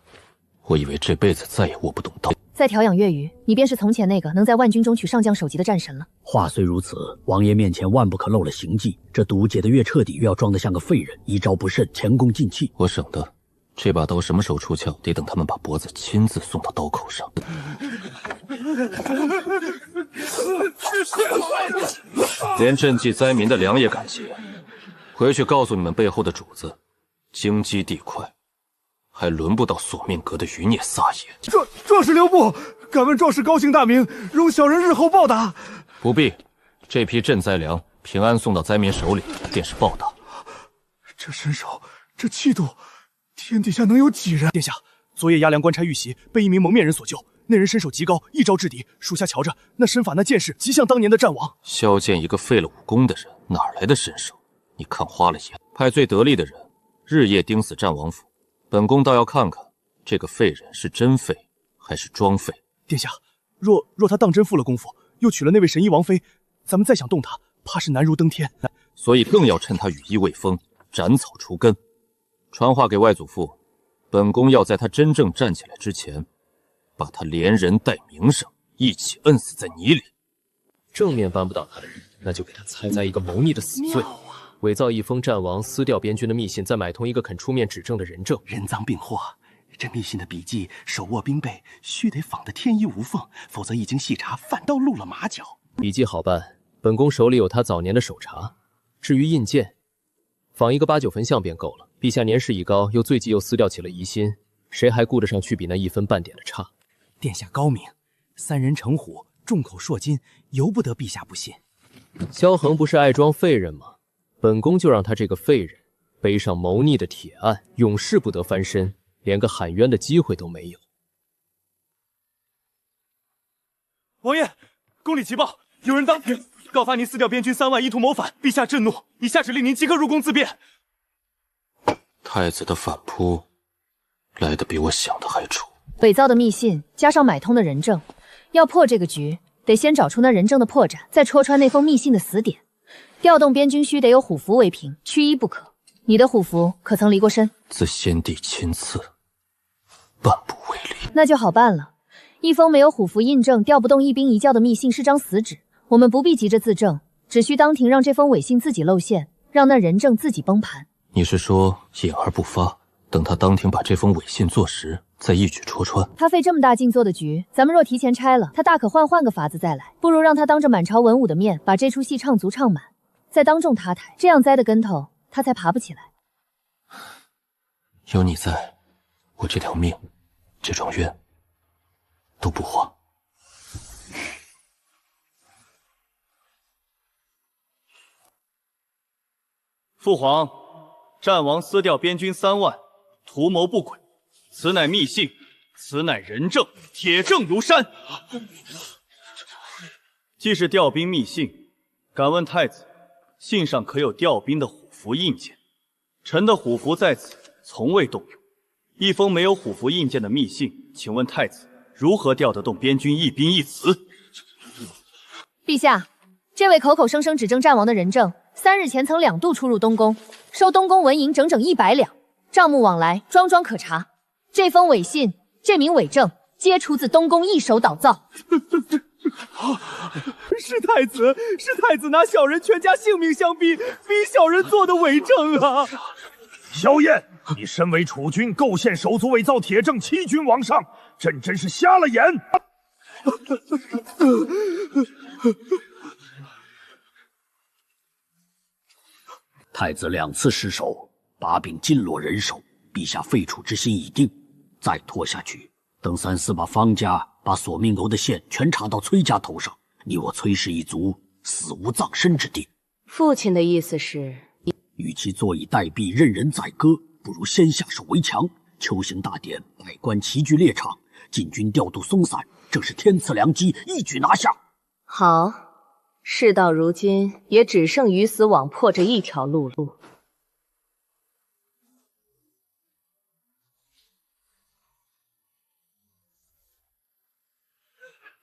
我以为这辈子再也握不动刀。再调养月余，你便是从前那个能在万军中取上将首级的战神了。话虽如此，王爷面前万不可露了行迹。这毒解得越彻底，越要装得像个废人，一招不慎，前功尽弃。我省得，这把刀什么时候出鞘，得等他们把脖子亲自送到刀口上。连赈济灾民的粮也敢劫，回去告诉你们背后的主子，京畿地块，还轮不到索命阁的余孽撒野。壮士留步，敢问壮士高姓大名，容小人日后报答。不必，这批赈灾粮平安送到灾民手里，便是报答。这身手，这气度，天底下能有几人？殿下，昨夜押粮官差遇袭，被一名蒙面人所救。那人身手极高，一招制敌。属下瞧着，那身法那剑势，极像当年的战王。萧剑一个废了武功的人，哪来的身手？你看花了眼，派最得力的人，日夜盯死战王府。本宫倒要看看，这个废人是真废还是装废。殿下，若他当真负了功夫，又娶了那位神医王妃，咱们再想动他，怕是难如登天。所以更要趁他羽翼未丰，斩草除根。传话给外祖父，本宫要在他真正站起来之前，把他连人带名声一起摁死在泥里。正面扳不倒他的人，那就给他猜在一个谋逆的死罪，伪造一封战王撕掉边军的密信，再买通一个肯出面指证的人证。人赃并获，这密信的笔迹手握兵备，须得仿得天衣无缝，否则一经细查，反倒露了马脚。笔迹好办，本宫手里有他早年的手札。至于印鉴，仿一个8、9分像便够了。陛下年事已高，又最忌又撕掉起了疑心，谁还顾得上去比那1分半点的差？殿下高明，3人成虎，众口铄金，由不得陛下不信。萧恒不是爱装废人吗？本宫就让他这个废人背上谋逆的铁案，永世不得翻身，连个喊冤的机会都没有。王爷，宫里急报，有人当庭告发您撕掉边军3万，意图谋反，陛下震怒，已下旨令您即刻入宫自辩。太子的反扑来得比我想的还楚。伪造的密信加上买通的人证，要破这个局，得先找出那人证的破绽，再戳穿那封密信的死点。调动边军须得有虎符为凭，缺一不可。你的虎符可曾离过身？自先帝亲赐，半不为例。那就好办了。一封没有虎符印证、调不动一兵一将的密信是张死纸，我们不必急着自证，只需当庭让这封伪信自己露馅，让那人证自己崩盘。你是说隐而不发，等他当庭把这封伪信坐实，再一举戳穿？他费这么大劲做的局，咱们若提前拆了，他大可换个法子再来。不如让他当着满朝文武的面，把这出戏唱足唱满，再当众塌台，这样栽的跟头，他才爬不起来。有你在，我这条命，这桩冤都不花。父皇，战王私调边军3万，图谋不轨，此乃密信，此乃人证，铁证如山。既是调兵密信，敢问太子，信上可有调兵的虎符印鉴？臣的虎符在此，从未动用。一封没有虎符印鉴的密信，请问太子如何调得动边军一兵一卒？陛下，这位口口声声指证战王的人证，3日前曾2度出入东宫，收东宫纹银整整100两，账目往来桩桩可查。这封伪信，这名伪证，皆出自东宫一手捣造。是太子拿小人全家性命相逼，逼小人做的伪证啊！萧燕，你身为储君，构陷手足伪造铁证，欺君罔上，朕真是瞎了眼！太子2次失守，把柄尽落人手，陛下废除之心已定。再拖下去，等3、4把方家把索命楼的线全插到崔家头上，你我崔氏一族死无葬身之地。父亲的意思是，与其坐以待毙，任人宰割，不如先下手为强。秋行大典，百官齐聚猎场，禁军调度松散，正是天赐良机，一举拿下。好，事到如今，也只剩鱼死网破这一条路了。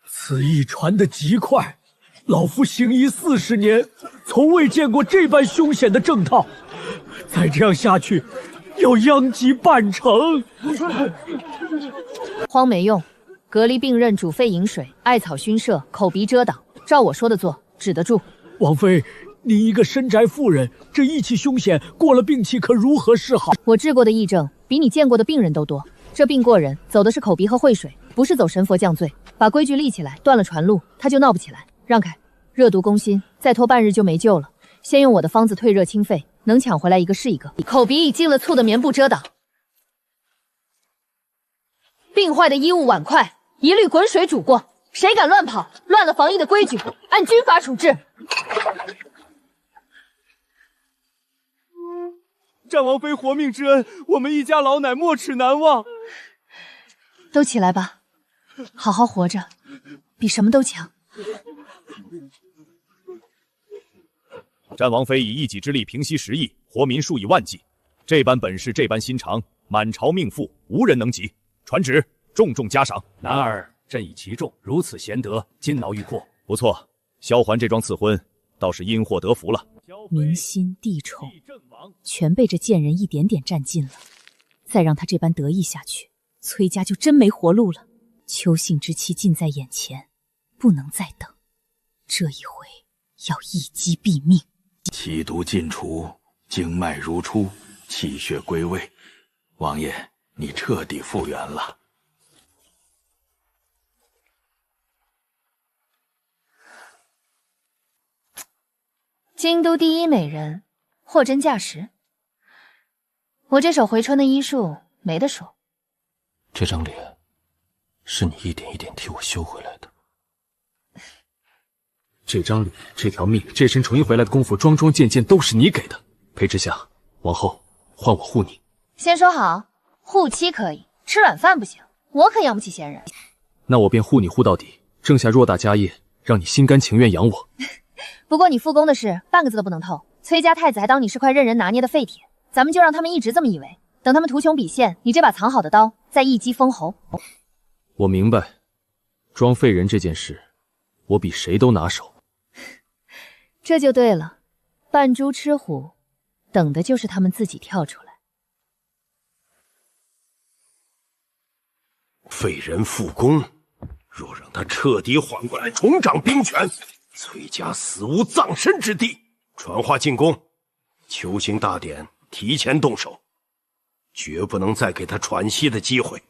此意传得极快，老夫行医40年，从未见过这般凶险的正套。再这样下去，要殃及半城。慌没用，隔离病刃，煮沸饮水，艾草熏摄，口鼻遮挡，照我说的做，止得住。王妃，你一个深宅妇人，这疫气凶险，过了病期可如何是好？我治过的疫症比你见过的病人都多，这病过人走的是口鼻和会水，不是走神佛降罪。把规矩立起来，断了传路，他就闹不起来。让开，热毒攻心，再拖半日就没救了。先用我的方子退热清肺，能抢回来一个是一个。口鼻已进了醋的棉布遮挡，病坏的衣物碗筷一律滚水煮过。谁敢乱跑，乱了防疫的规矩，按军法处置。战王妃活命之恩，我们一家老乃没齿难忘。都起来吧。好好活着，比什么都强。战王妃以一己之力平息10亿，活民数以万计，这般本事，这般心肠，满朝命妇无人能及。传旨，重重加赏。男儿朕以其重，如此贤德，今劳欲阔。不错，萧环这桩赐婚倒是因祸得福了。民心地宠全被这贱人一点点占尽了，再让他这般得意下去，崔家就真没活路了。秋幸之期近在眼前，不能再等，这一回要一击毙命。气毒尽除，经脉如初，气血归位，王爷，你彻底复原了。京都第一美人，货真价实。我这手回春的医术没得说。这张脸是你一点一点替我修回来的。这张脸，这条命，这身重新回来的功夫，桩桩件件都是你给的。裴之夏，往后换我护你。先说好，护妻可以，吃软饭不行，我可养不起闲人。那我便护你护到底，挣下偌大家业，让你心甘情愿养我。不过你复工的事，半个字都不能透。崔家太子还当你是块任人拿捏的废铁，咱们就让他们一直这么以为。等他们图穷匕现，你这把藏好的刀，再一击封喉。我明白，装废人这件事，我比谁都拿手。这就对了，扮猪吃虎，等的就是他们自己跳出来。废人复工，若让他彻底缓过来，重掌兵权，崔家死无葬身之地。传话进宫，秋行大典提前动手，绝不能再给他喘息的机会。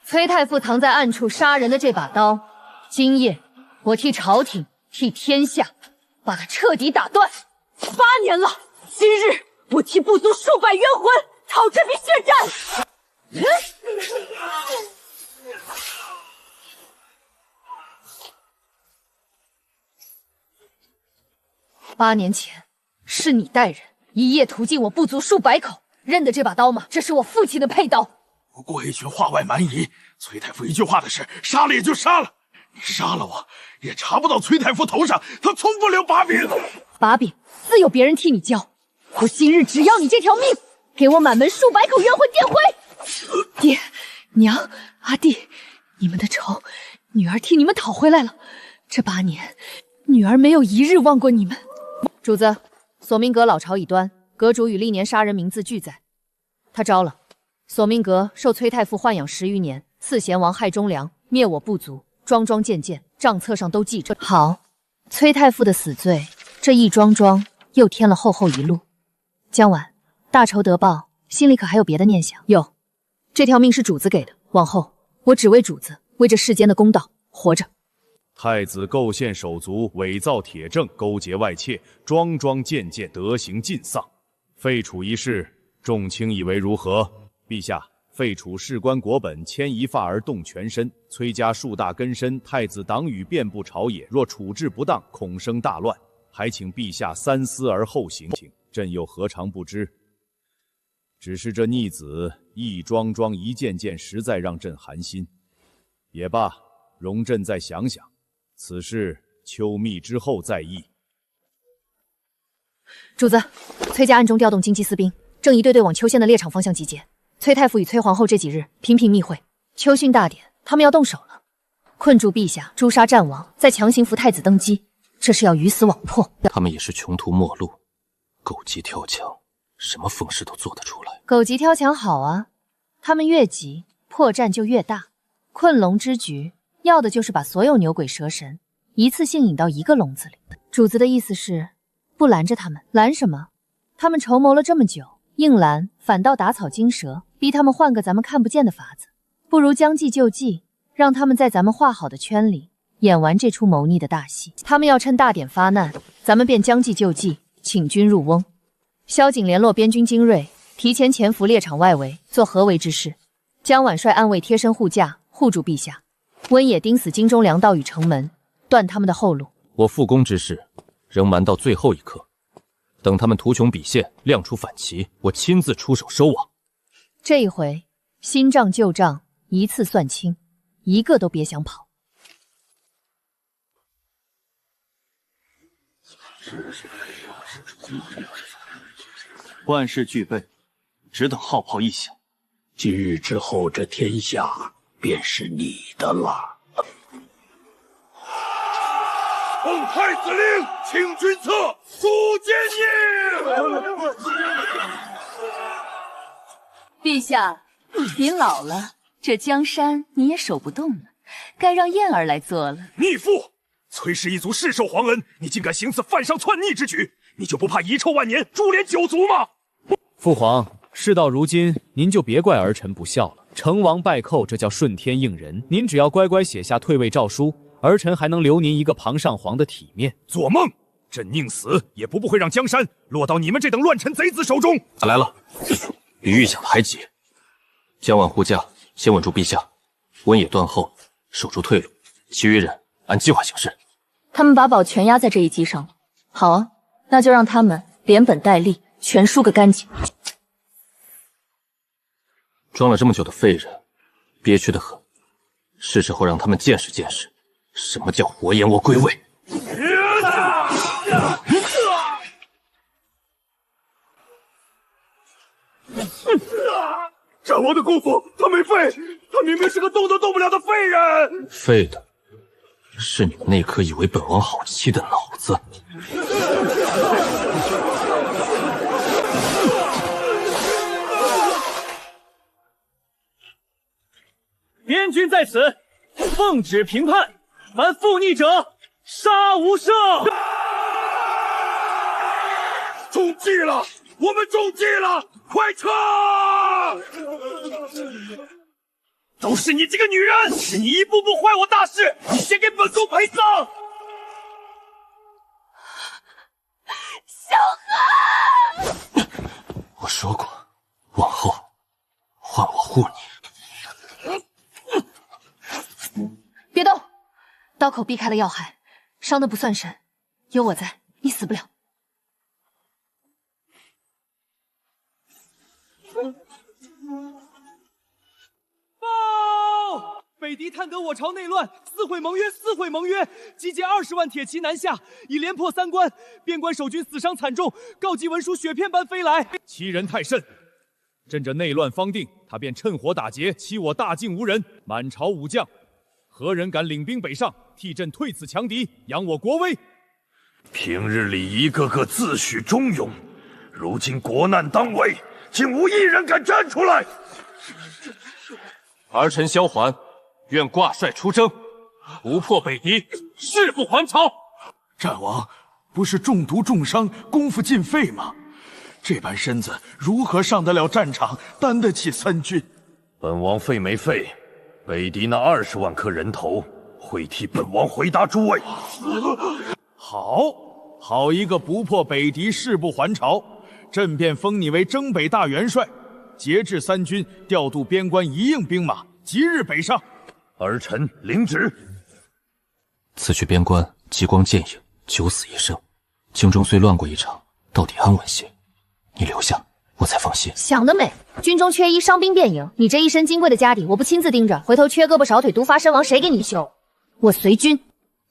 崔太傅藏在暗处杀人的这把刀，今夜我替朝廷、替天下把它彻底打断。8年了，今日我替部族数百冤魂讨这笔血债。8年前是你带人一夜屠尽我部族数百口，认得这把刀吗？这是我父亲的佩刀。不过一句话外蛮夷，崔太傅一句话的事，杀了也就杀了。你杀了我，也查不到崔太傅头上，他从不留把柄。把柄自有别人替你交，我今日只要你这条命，给我满门数百口冤魂电灰。爹娘阿弟，你们的仇，女儿替你们讨回来了。这8年，女儿没有一日忘过你们。主子，索命阁老巢已端，阁主与历年杀人名字俱在。他招了。索命阁受崔太傅豢养10余年，刺贤王害忠良，灭我部族，桩桩件件，账册上都记着。好，崔太傅的死罪，这一桩桩又添了厚厚一路。江晚，大仇得报，心里可还有别的念想？有，这条命是主子给的，往后我只为主子，为这世间的公道活着。太子构陷手足，伪造铁证，勾结外妾，桩桩件件，德行尽丧，废除一事，众卿以为如何？陛下，废除事关国本，牵一发而动全身。崔家树大根深，太子党羽遍布朝野，若处置不当，恐生大乱。还请陛下三思而后行。朕又何尝不知？只是这逆子一桩桩一件件，实在让朕寒心。也罢，容朕再想想，此事秋密之后再议。主子，崔家暗中调动精骑私兵，正一队队往秋县的猎场方向集结。崔太傅与崔皇后这几日频频密会，秋训大典，他们要动手了。困住陛下，诛杀战王，再强行扶太子登基，这是要鱼死网破。他们也是穷途末路，狗急跳墙，什么疯事都做得出来。狗急跳墙好啊，他们越急，破绽就越大。困龙之局，要的就是把所有牛鬼蛇神一次性引到一个笼子里。主子的意思是，不拦着他们？拦什么？他们筹谋了这么久，硬拦反倒打草惊蛇，逼他们换个咱们看不见的法子。不如将计就计，让他们在咱们画好的圈里演完这出谋逆的大戏。他们要趁大典发难，咱们便将计就计，请军入瓮。萧景联络边军精锐，提前潜伏猎场外围，做合围之势。江晚率暗卫贴身护驾，护住陛下。温野盯死京中粮道与城门，断他们的后路。我复攻之事，仍瞒到最后一刻。等他们图穷匕现，亮出反旗，我亲自出手收网。这一回，新账旧账一次算清，一个都别想跑。万事俱备，只等号炮一响。今日之后，这天下便是你的了。奉太子令，请君侧，诛奸孽。陛下，您老了，这江山你也守不动了，该让燕儿来做了。逆妇！崔氏一族世受皇恩，你竟敢行此犯上篡逆之举，你就不怕遗臭万年，株连九族吗？父皇，事到如今，您就别怪儿臣不孝了。成王败寇，这叫顺天应人。您只要乖乖写下退位诏书，儿臣还能留您一个旁上皇的体面。做梦！朕宁死也不会让江山落到你们这等乱臣贼子手中。他来了，比预想的还急。江晚护驾，先稳住陛下。温野断后，守住退路，其余人按计划行事。他们把宝全压在这一击上了。好啊，那就让他们连本带利全输个干净。装了这么久的废人，憋屈得很，是时候让他们见识见识什么叫活阎王归位。战王的功夫他没废，他明明是个动都动不了的废人。废的是你们那颗以为本王好欺的脑子。边军在此，奉旨评判，凡负逆者，杀无赦。中计了，我们中计了，快撤！都是你这个女人，是你一步步坏我大事，你先给本宫陪葬。小何，我说过，往后换我护你。别动，刀口避开了要害，伤得不算深，有我在，你死不了。敌探得我朝内乱，撕毁盟约，撕毁盟约，集结20万铁骑南下，已连破3关，边关守军死伤惨重，告急文书雪片般飞来。欺人太甚！朕这内乱方定，他便趁火打劫，欺我大境无人，满朝武将，何人敢领兵北上，替朕退此强敌，扬我国威？平日里一个个自诩忠勇，如今国难当尾，竟无一人敢站出来。儿臣萧桓，愿挂帅出征，不破北敌，誓不还朝。战王不是中毒重伤，功夫尽废吗？这般身子如何上得了战场，担得起3军？本王废没废？北敌那20万颗人头，会替本王回答诸位。好一个不破北敌，誓不还朝！朕便封你为征北大元帅，节制3军，调度边关一应兵马，即日北上。儿臣领旨。此去边关，激光剑影，九死一生。京中虽乱过一场，到底安稳些。你留下，我才放心。想得美！军中缺医，伤兵变影，你这一身金贵的家底，我不亲自盯着，回头缺胳膊少腿，毒发身亡，谁给你修？我随军。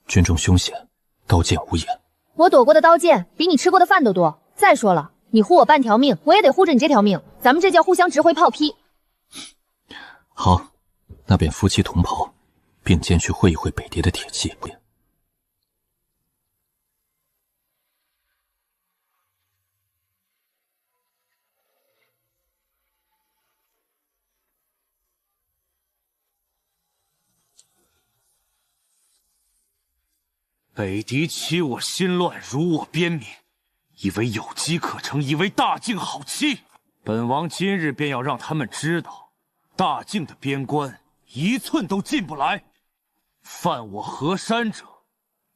军中凶险，刀剑无眼。我躲过的刀剑比你吃过的饭都多。再说了，你护我半条命，我也得护着你这条命，咱们这叫互相值回炮劈。好，那便夫妻同袍，并肩去会一会北敌的铁骑。北敌欺我心乱，辱我边民，以为有机可乘，以为大境好欺。本王今日便要让他们知道，大境的边关1寸都进不来，犯我河山者，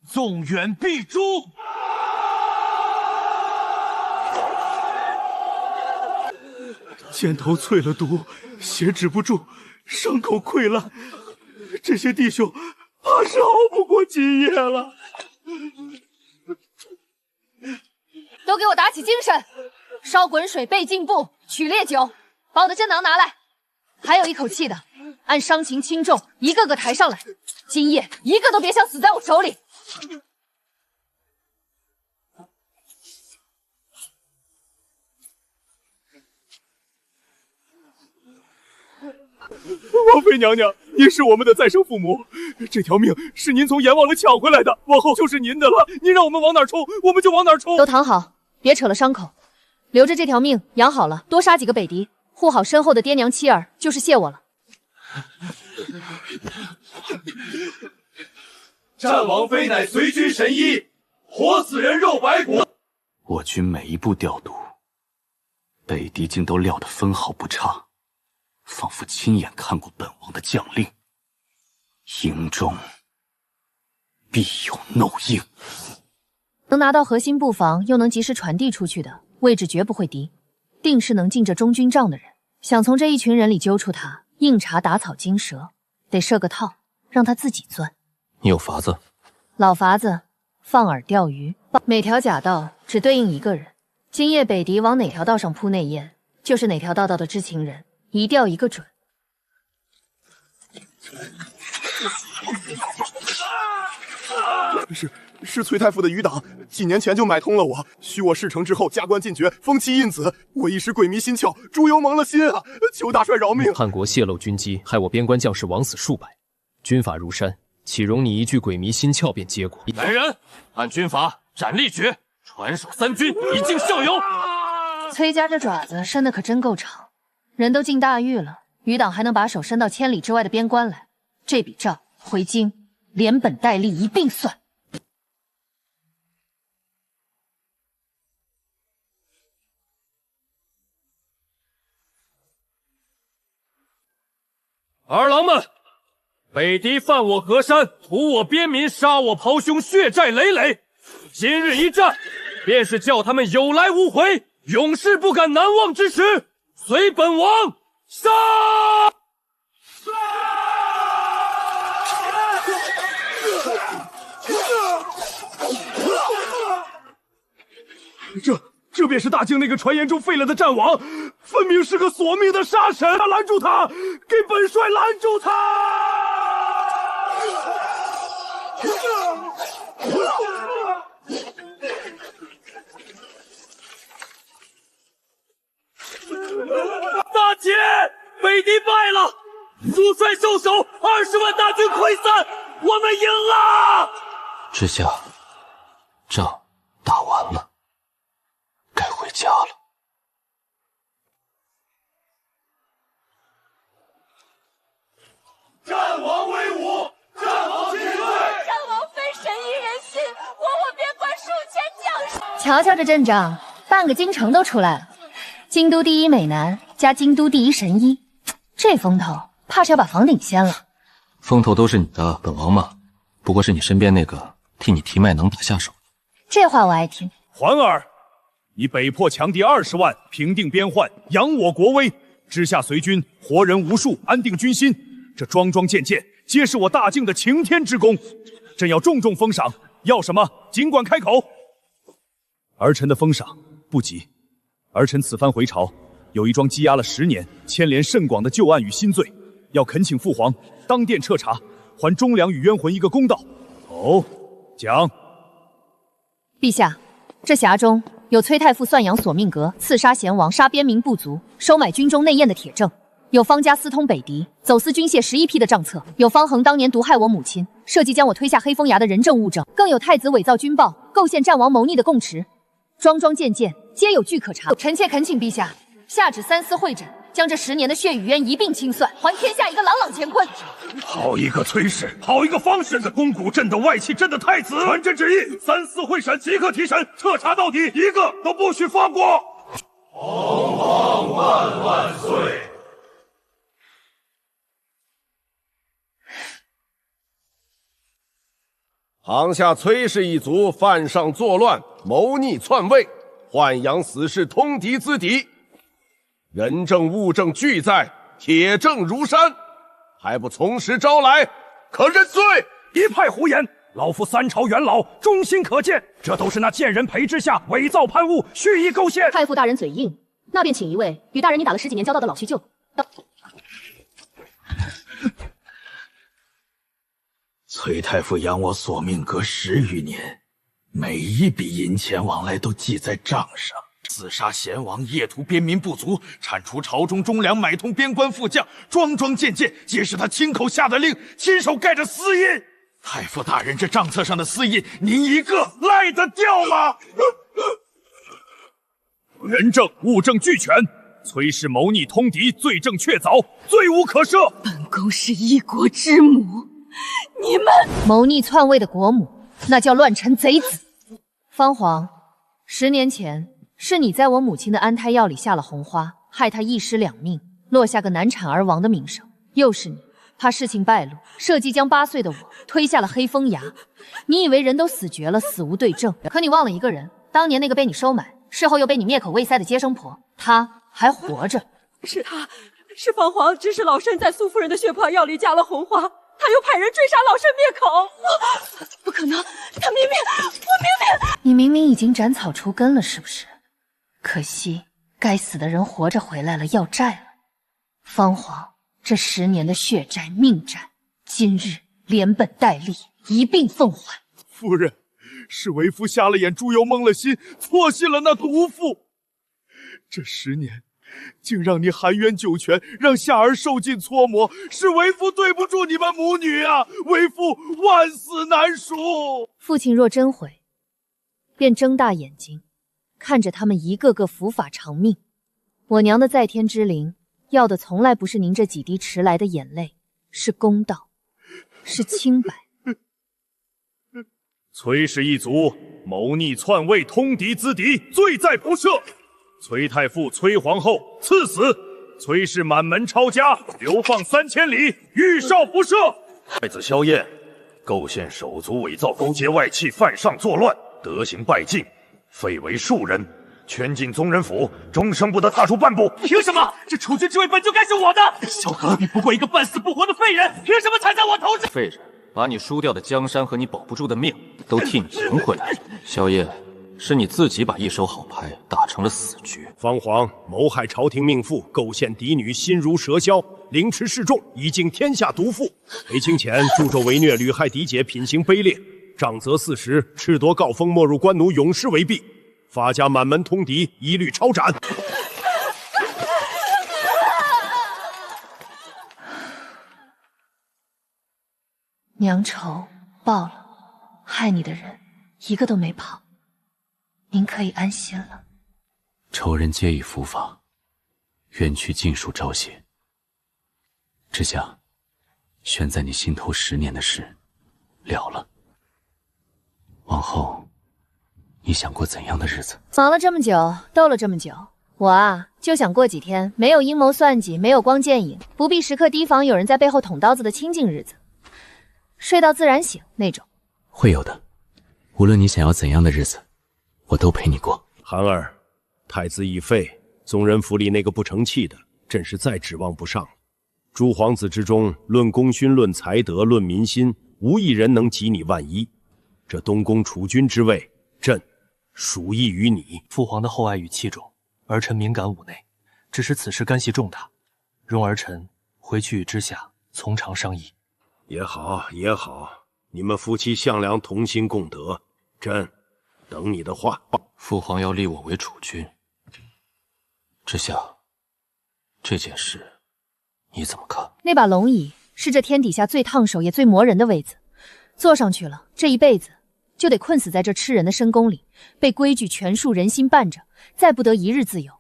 纵远必诛。箭头淬了毒，血止不住，伤口溃烂，这些弟兄怕是熬不过今夜了。都给我打起精神，烧滚水，备进步，取烈酒，把我的针囊拿来。还有一口气的，按伤情轻重一个个抬上来，今夜一个都别想死在我手里。王妃娘娘，您是我们的再生父母，这条命是您从阎王里抢回来的，往后就是您的了。您让我们往哪冲，我们就往哪冲。都躺好，别扯了伤口，留着这条命养好了，多杀几个北敌，护好身后的爹娘妻儿，就是谢我了。战王妃乃随军神医，活死人肉白骨。我军每一步调度，北敌竟都料得分毫不差，仿佛亲眼看过本王的将令。营中必有nội应。能拿到核心布防，又能及时传递出去的位置，绝不会低，定是能进这中军帐的人。想从这一群人里揪出他，硬查打草惊蛇，得设个套，让他自己钻。你有法子？老法子，放饵钓鱼。每条假道只对应一个人，今夜北敌往哪条道上铺内焰，就是哪条道的知情人，一钓一个准。是崔太傅的余党，几年前就买通了我，许我事成之后加官进爵，封其印子。我一时鬼迷心窍，猪油蒙了心啊！求大帅饶命！叛国泄露军机，害我边关将士枉死数百，军法如山，岂容你一句鬼迷心窍便接过？来人，按军法斩立决，传授3军，以儆效尤。崔家这爪子伸的可真够长，人都进大狱了，余党还能把手伸到千里之外的边关来，这笔账回京连本带利一并算。儿郎们，北敌犯我河山，屠我边民，杀我袍兄，血债累累。今日一战，便是叫他们有来无回，永世不敢难忘之时。随本王杀！这便是大境那个传言中废了的战王，分明是个索命的杀神！拦住他，给本帅拦住他！大姐，北狄败了，主帅受首，20万大军溃散，我们赢了。知夏，仗打完了，该回家了。战王威武，战王进锐，战王非神医人心，我边关数千将士。瞧瞧这阵仗，半个京城都出来了。京都第一美男加京都第一神医，这风头怕是要把房顶掀了。风头都是你的，本王嘛，不过是你身边那个替你提麦能打下手。这话我爱听。环儿，你北破强敌20万，平定边患，扬我国威，知下随军，活人无数，安定军心。这桩桩件件，皆是我大靖的擎天之功。朕要重重封赏，要什么尽管开口。儿臣的封赏不急。儿臣此番回朝，有一桩积压了10年、牵连甚广的旧案与新罪，要恳请父皇当殿彻查，还忠良与冤魂一个公道。哦，讲。陛下，这匣中有崔太傅算阳索命阁刺杀贤王、杀边民部族、收买军中内宴的铁证，有方家私通北狄、走私军械11批的账册，有方恒当年毒害我母亲、设计将我推下黑风崖的人证物证，更有太子伪造军报、构陷战王谋逆的供词，桩桩件件皆有据可查。臣妾恳请陛下下旨三司会诊，将这10年的血与冤一并清算，还天下一个朗朗乾坤。好一个崔氏，好一个方氏，朕的肱骨，朕的外戚，朕的太子，传朕旨意，三司会审，即刻提审，彻查到底，一个都不许放过。洪皇万万岁！堂下崔氏一族犯上作乱，谋逆篡位，豢养死士，通敌资敌，人证物证俱在，铁证如山，还不从实招来，可认罪！一派胡言！老夫3朝元老，忠心可见，这都是那贱人裴之下伪造攀误，蓄意构陷。太傅大人嘴硬，那便请一位与大人你打了10几年交道的老叙旧。崔太傅养我索命阁10余年，每一笔银钱往来都记在账上。刺杀贤王，夜屠边民部族，铲除朝中忠良，买通边关副将，桩桩件件皆是他亲口下的令，亲手盖着私印。太傅大人，这账册上的私印，您一个赖得掉吗？人证物证俱全，崔氏谋逆通敌，罪证确凿，罪无可赦。本宫是一国之母，你们谋逆篡位的国母，那叫乱臣贼子。方皇，10年前是你在我母亲的安胎药里下了红花，害她一尸2命，落下个难产而亡的名声。又是你，怕事情败露，设计将8岁的我推下了黑风崖。你以为人都死绝了，死无对证，可你忘了一个人，当年那个被你收买，事后又被你灭口喂腮的接生婆，她还活着。是他，是方皇指使老身在苏夫人的血泡药里加了红花，他又派人追杀老身灭口。不可能，他明明，你明明已经斩草除根了，是不是？可惜该死的人活着回来了，要债了。方皇，这10年的血债命债，今日连本带利一并奉还。夫人，是为夫瞎了眼，猪油蒙了心，错信了那毒妇。这10年，竟让你含冤九泉，让夏儿受尽搓磨，是为夫对不住你们母女啊！为夫万死难赎。父亲若真悔，便睁大眼睛，看着他们一个个伏法偿命。我娘的在天之灵，要的从来不是您这几滴迟来的眼泪，是公道，是清白。崔氏一族谋逆篡位，通敌资敌，罪在不赦。崔太傅、崔皇后赐死，崔氏满门抄家，流放3000里，欲少不赦。太子萧燕构陷手足，伪造勾结外戚，犯上作乱，德行败尽，废为庶人，圈禁宗人府，终生不得踏出半步。凭什么？这储君之位本就该是我的。萧何，你不过一个半死不活的废人，凭什么踩在我头上？废人，把你输掉的江山和你保不住的命都替你赢回来了。萧燕，是你自己把一手好牌打成了死局。方皇谋害朝廷命妇，构陷嫡女，心如蛇蝎，凌迟示众，以敬天下毒妇。裴清浅助纣为虐，屡害嫡姐，品行卑劣。杖责40，褫夺诰封，没入官奴，永世为婢。法家满门通敌，一律抄斩。娘仇报了，害你的人一个都没跑，您可以安心了。仇人皆已伏法，冤屈尽数昭雪。之下，悬在你心头10年的事了了。往后，你想过怎样的日子？忙了这么久，斗了这么久，我啊就想过几天没有阴谋算计，没有光剑影，不必时刻提防有人在背后捅刀子的清静日子。睡到自然醒那种。会有的，无论你想要怎样的日子，我都陪你过。涵儿，太子已废，宗人府里那个不成器的，朕是再指望不上了。诸皇子之中，论功勋、论才德、论民心，无一人能及你万一。这东宫储君之位，朕属意于你。父皇的厚爱与器重，儿臣敏感妩内，只是此事干系重大，容儿臣回去与之下从长商议。也好，也好，你们夫妻项梁同心共德，朕等你的话。父皇要立我为储君，之下，这件事你怎么看？那把龙椅是这天底下最烫手也最磨人的位子，坐上去了，这一辈子就得困死在这吃人的深宫里，被规矩权术人心绊着，再不得一日自由。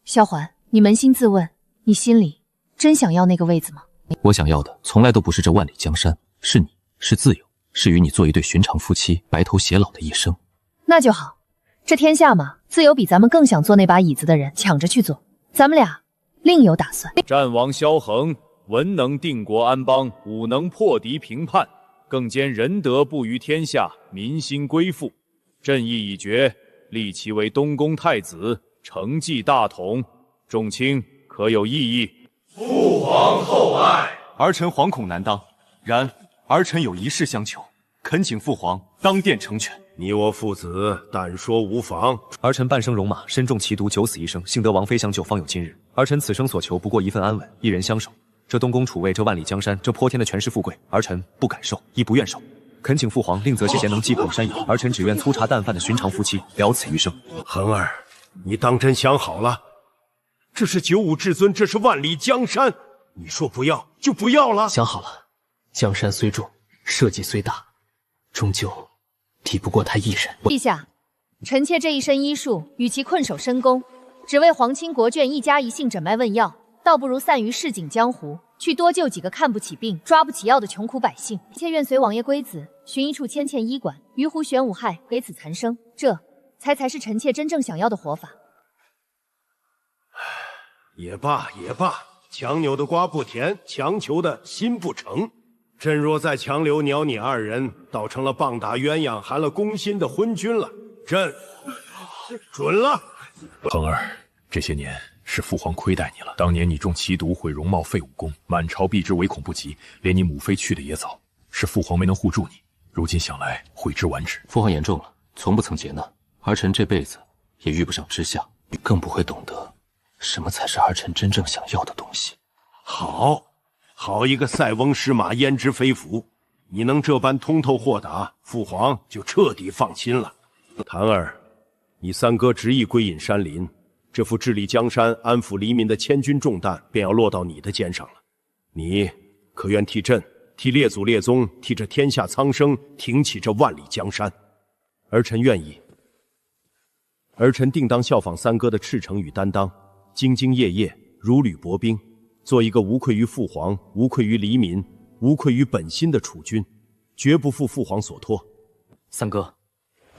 萧环，你扪心自问，你心里真想要那个位子吗？我想要的从来都不是这万里江山，是你，是自由，是与你做一对寻常夫妻，白头偕老的一生。那就好，这天下嘛，自有比咱们更想坐那把椅子的人抢着去坐，咱们俩另有打算。战王萧衡，文能定国安邦，武能破敌平叛，更兼仁德布于天下，民心归附。朕意已决，立其为东宫太子，承继大统。众卿可有异议？父皇厚爱，儿臣惶恐难当。然儿臣有一事相求，恳请父皇当殿成全。你我父子，但说无妨。儿臣半生戎马，身中奇毒，九死一生，幸得王妃相救，方有今日。儿臣此生所求，不过一份安稳，一人相守。这东宫储位，这万里江山，这泼天的权势富贵，儿臣不敢受，亦不愿受。恳请父皇另择些贤能击破山友，儿臣只愿粗茶淡饭的寻常夫妻，了此余生。恒儿，你当真想好了？这是九五至尊，这是万里江山，你说不要就不要了。想好了，江山虽重，社稷虽大，终究抵不过他一人。陛下，臣妾这一身医术，与其困守深宫，只为皇亲国眷一家一姓诊脉问药，倒不如散于市井江湖，去多救几个看不起病、抓不起药的穷苦百姓。妾愿随王爷归子，寻一处牵欠医馆，于湖玄武害，给此残生，这才是臣妾真正想要的活法。也罢也罢，强扭的瓜不甜，强求的心不成。朕若再强留鸟你二人，倒成了棒打鸳鸯寒了宫心的昏君了。朕准了。恒儿，这些年是父皇亏待你了。当年你中奇毒，毁容貌，废武功，满朝避之唯恐不及，连你母妃去的也早，是父皇没能护住你。如今想来，悔之晚止。父皇言重了，从不曾劫难，儿臣这辈子也遇不上之下，更不会懂得什么才是儿臣真正想要的东西。好一个塞翁失马焉知非福！你能这般通透豁达，父皇就彻底放心了。檀儿，你三哥执意归隐山林，这副治理江山、安抚黎民的千钧重担便要落到你的肩上了。你可愿替朕、替列祖列宗、替这天下苍生挺起这万里江山？儿臣愿意。儿臣定当效仿三哥的赤诚与担当，兢兢业业，如履薄冰，做一个无愧于父皇、无愧于黎民、无愧于本心的储君，绝不负父皇所托。三哥，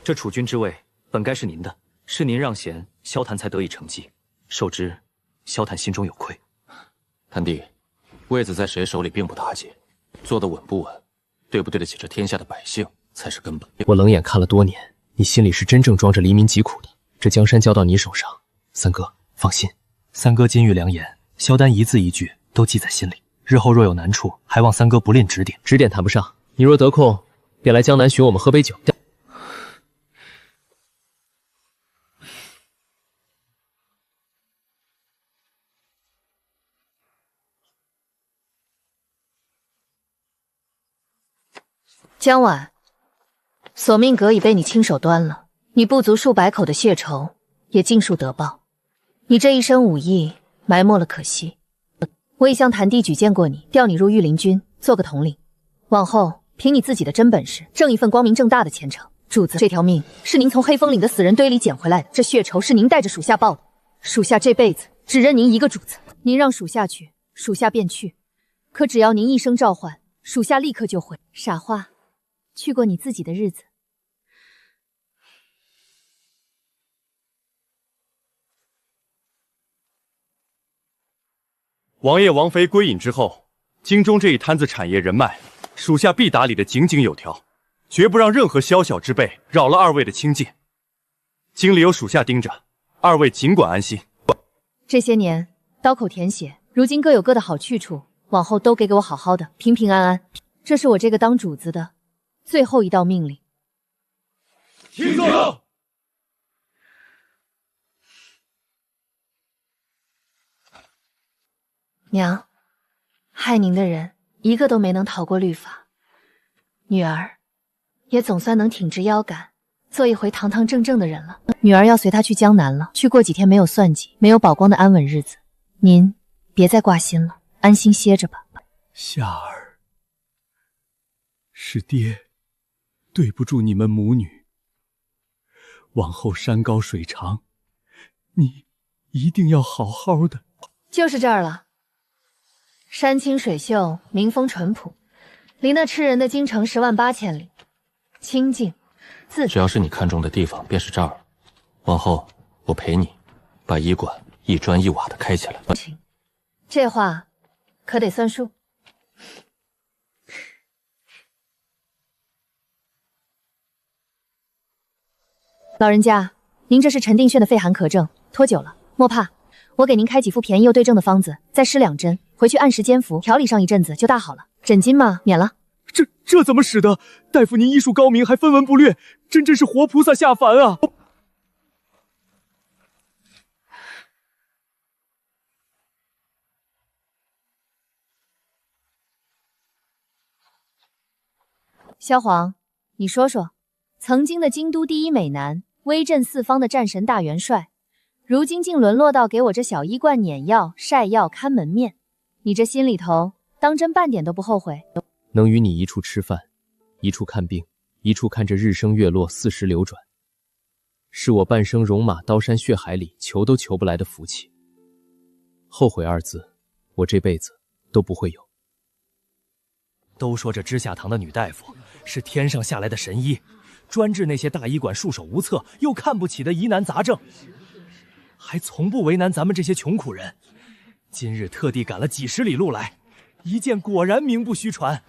这储君之位本该是您的，是您让贤，萧檀才得以成绩，受之，萧檀心中有愧。谭弟，位子在谁手里并不打紧，坐得稳不稳，对不对得起这天下的百姓才是根本。我冷眼看了多年，你心里是真正装着黎民疾苦的。这江山交到你手上，三哥放心，三哥金玉良言，萧丹一字一句都记在心里。日后若有难处，还望三哥不吝指点。指点谈不上，你若得空，便来江南寻我们喝杯酒。江晚，索命阁已被你亲手端了，你不足数百口的血仇也尽数得报。你这一身武艺埋没了可惜。我已向谭帝举荐过你，调你入御林军做个统领，往后凭你自己的真本事，挣一份光明正大的前程。主子，这条命是您从黑风岭的死人堆里捡回来的，这血仇是您带着属下报的。属下这辈子只认您一个主子，您让属下去，属下便去。可只要您一声召唤，属下立刻就回。傻话，去过你自己的日子。王爷、王妃归隐之后，京中这一摊子产业人脉，属下必打理得井井有条，绝不让任何宵小之辈扰了二位的清静。京里有属下盯着，二位尽管安心。这些年刀口舔血，如今各有各的好去处，往后都给我好好的，平平安安。这是我这个当主子的最后一道命令。听令！娘，害您的人一个都没能逃过律法，女儿也总算能挺直腰杆，做一回堂堂正正的人了。女儿要随他去江南了，去过几天没有算计、没有曝光的安稳日子。您别再挂心了，安心歇着吧。夏儿，是爹对不住你们母女。往后山高水长，你一定要好好的。就是这儿了。山清水秀，民风淳朴，离那吃人的京城108000里，清静自只要是你看中的地方，便是这儿。往后我陪你，把医馆一砖一瓦的开起来。这话可得算数。老人家，您这是陈定轩的肺寒咳症，拖久了，莫怕，我给您开几副便宜又对症的方子，再施2针，回去按时煎服，调理上一阵子就大好了。诊金嘛，免了。这怎么使得？大夫您医术高明，还分文不略，真是活菩萨下凡啊！萧皇，你说说，曾经的京都第一美男，威震四方的战神大元帅，如今竟沦落到给我这小医罐碾药、晒药、看门面，你这心里头当真半点都不后悔？能与你一处吃饭，一处看病，一处看着日升月落、四时流转，是我半生戎马刀山血海里求都求不来的福气。后悔二字，我这辈子都不会有。都说这知下堂的女大夫是天上下来的神医，专治那些大医馆束手无策又看不起的疑难杂症，还从不为难咱们这些穷苦人。今日特地赶了几十里路来，一见果然名不虚传。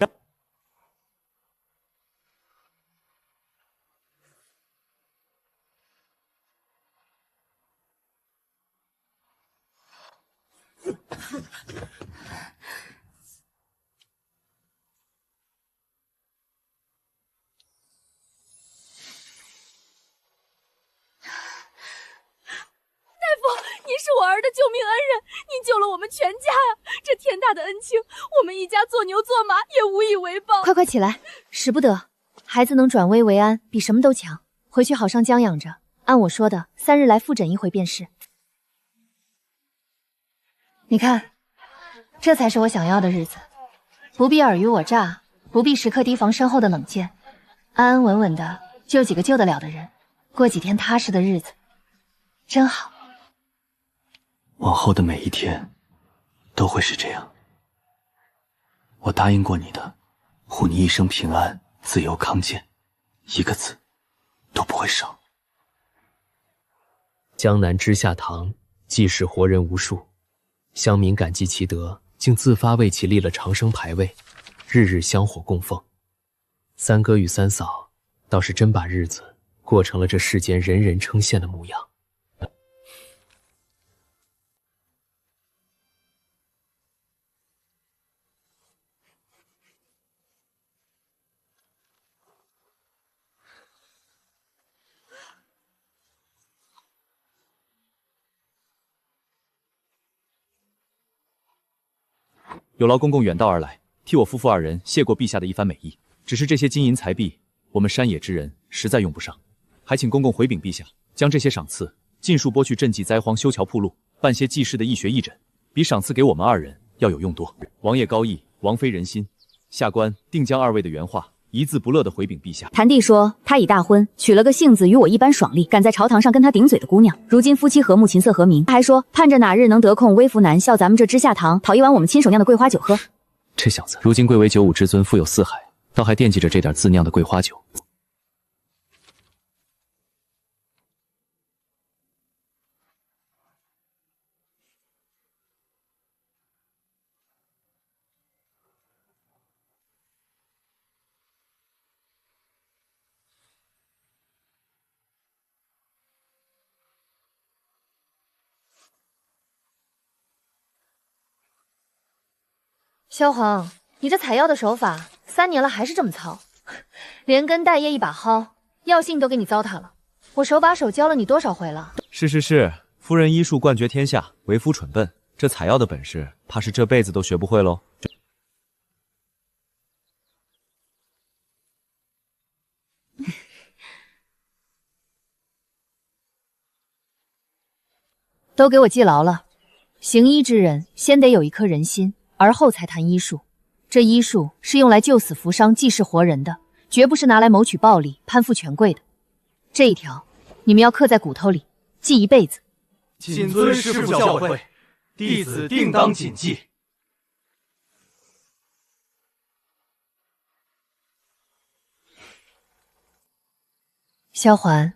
你是我儿的救命恩人，你救了我们全家呀！这天大的恩情，我们一家做牛做马也无以为报。快起来，使不得！孩子能转危为安，比什么都强。回去好上将养着，按我说的，3日来复诊一回便是。你看，这才是我想要的日子，不必尔虞我诈，不必时刻提防身后的冷箭，安安稳稳的救几个救得了的人，过几天踏实的日子，真好。往后的每一天都会是这样。我答应过你的，护你一生平安、自由康健，一个字都不会少。江南知下堂既是活人无数，乡民感激其德，竟自发为其立了长生牌位，日日香火供奉。三哥与三嫂倒是真把日子过成了这世间人人称羡的模样。有劳公公远道而来，替我夫妇2人谢过陛下的一番美意。只是这些金银财币，我们山野之人实在用不上，还请公公回禀陛下，将这些赏赐尽数拨去赈济灾荒、修桥铺路、办些济世的义学义诊，比赏赐给我们二人要有用多。王爷高义，王妃仁心，下官定将二位的原话一字不落地回禀陛下。谭帝说，他已大婚，娶了个性子与我一般爽利，敢在朝堂上跟他顶嘴的姑娘，如今夫妻和睦，琴瑟和鸣。他还说，盼着哪日能得空微服南校咱们这知下堂，讨一碗我们亲手酿的桂花酒喝。这小子如今贵为九五之尊，富有四海，倒还惦记着这点自酿的桂花酒。萧皇，你这采药的手法3年了还是这么糙，连根带叶一把薅，药性都给你糟蹋了。我手把手教了你多少回了？是，夫人医术冠绝天下，为夫蠢笨，这采药的本事，怕是这辈子都学不会喽。都给我记牢了，行医之人先得有一颗人心，而后才谈医术。这医术是用来救死扶伤、济世活人的，绝不是拿来谋取暴利、攀附权贵的。这一条，你们要刻在骨头里，记一辈子。谨遵师父教诲，弟子定当谨记。萧环，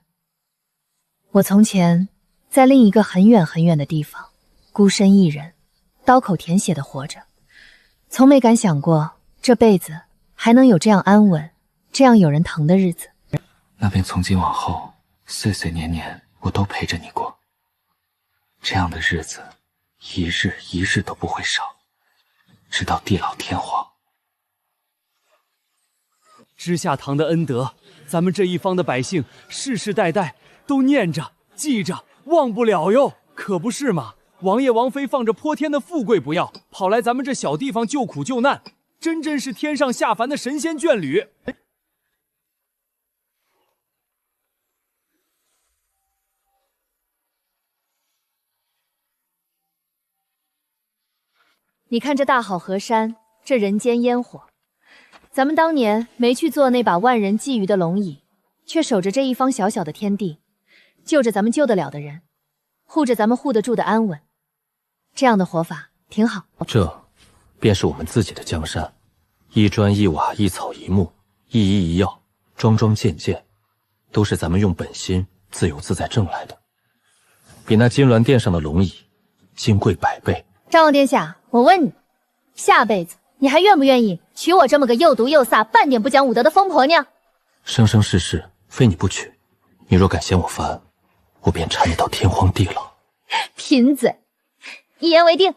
我从前在另一个很远很远的地方，孤身一人，刀口舔血的活着，从没敢想过这辈子还能有这样安稳、这样有人疼的日子。那便从今往后，岁岁年年，我都陪着你过。这样的日子，一日一日都不会少，直到地老天荒。知下堂的恩德，咱们这一方的百姓世世代代都念着、记着，忘不了哟，可不是吗？王爷王妃放着泼天的富贵不要，跑来咱们这小地方救苦救难，真是天上下凡的神仙眷侣。你看这大好河山，这人间烟火，咱们当年没去做那把万人觊觎的龙椅，却守着这一方小小的天地，救着咱们救得了的人，护着咱们护得住的安稳。这样的活法挺好。这便是我们自己的江山，一砖一瓦，一草一木，一医一药，桩桩件件，都是咱们用本心自由自在挣来的，比那金銮殿上的龙椅金贵100倍。张王殿下，我问你，下辈子你还愿不愿意娶我这么个又毒又飒、半点不讲武德的疯婆娘？生生世世非你不娶，你若敢嫌我烦，我便缠你到天荒地老。贫嘴，一言为定。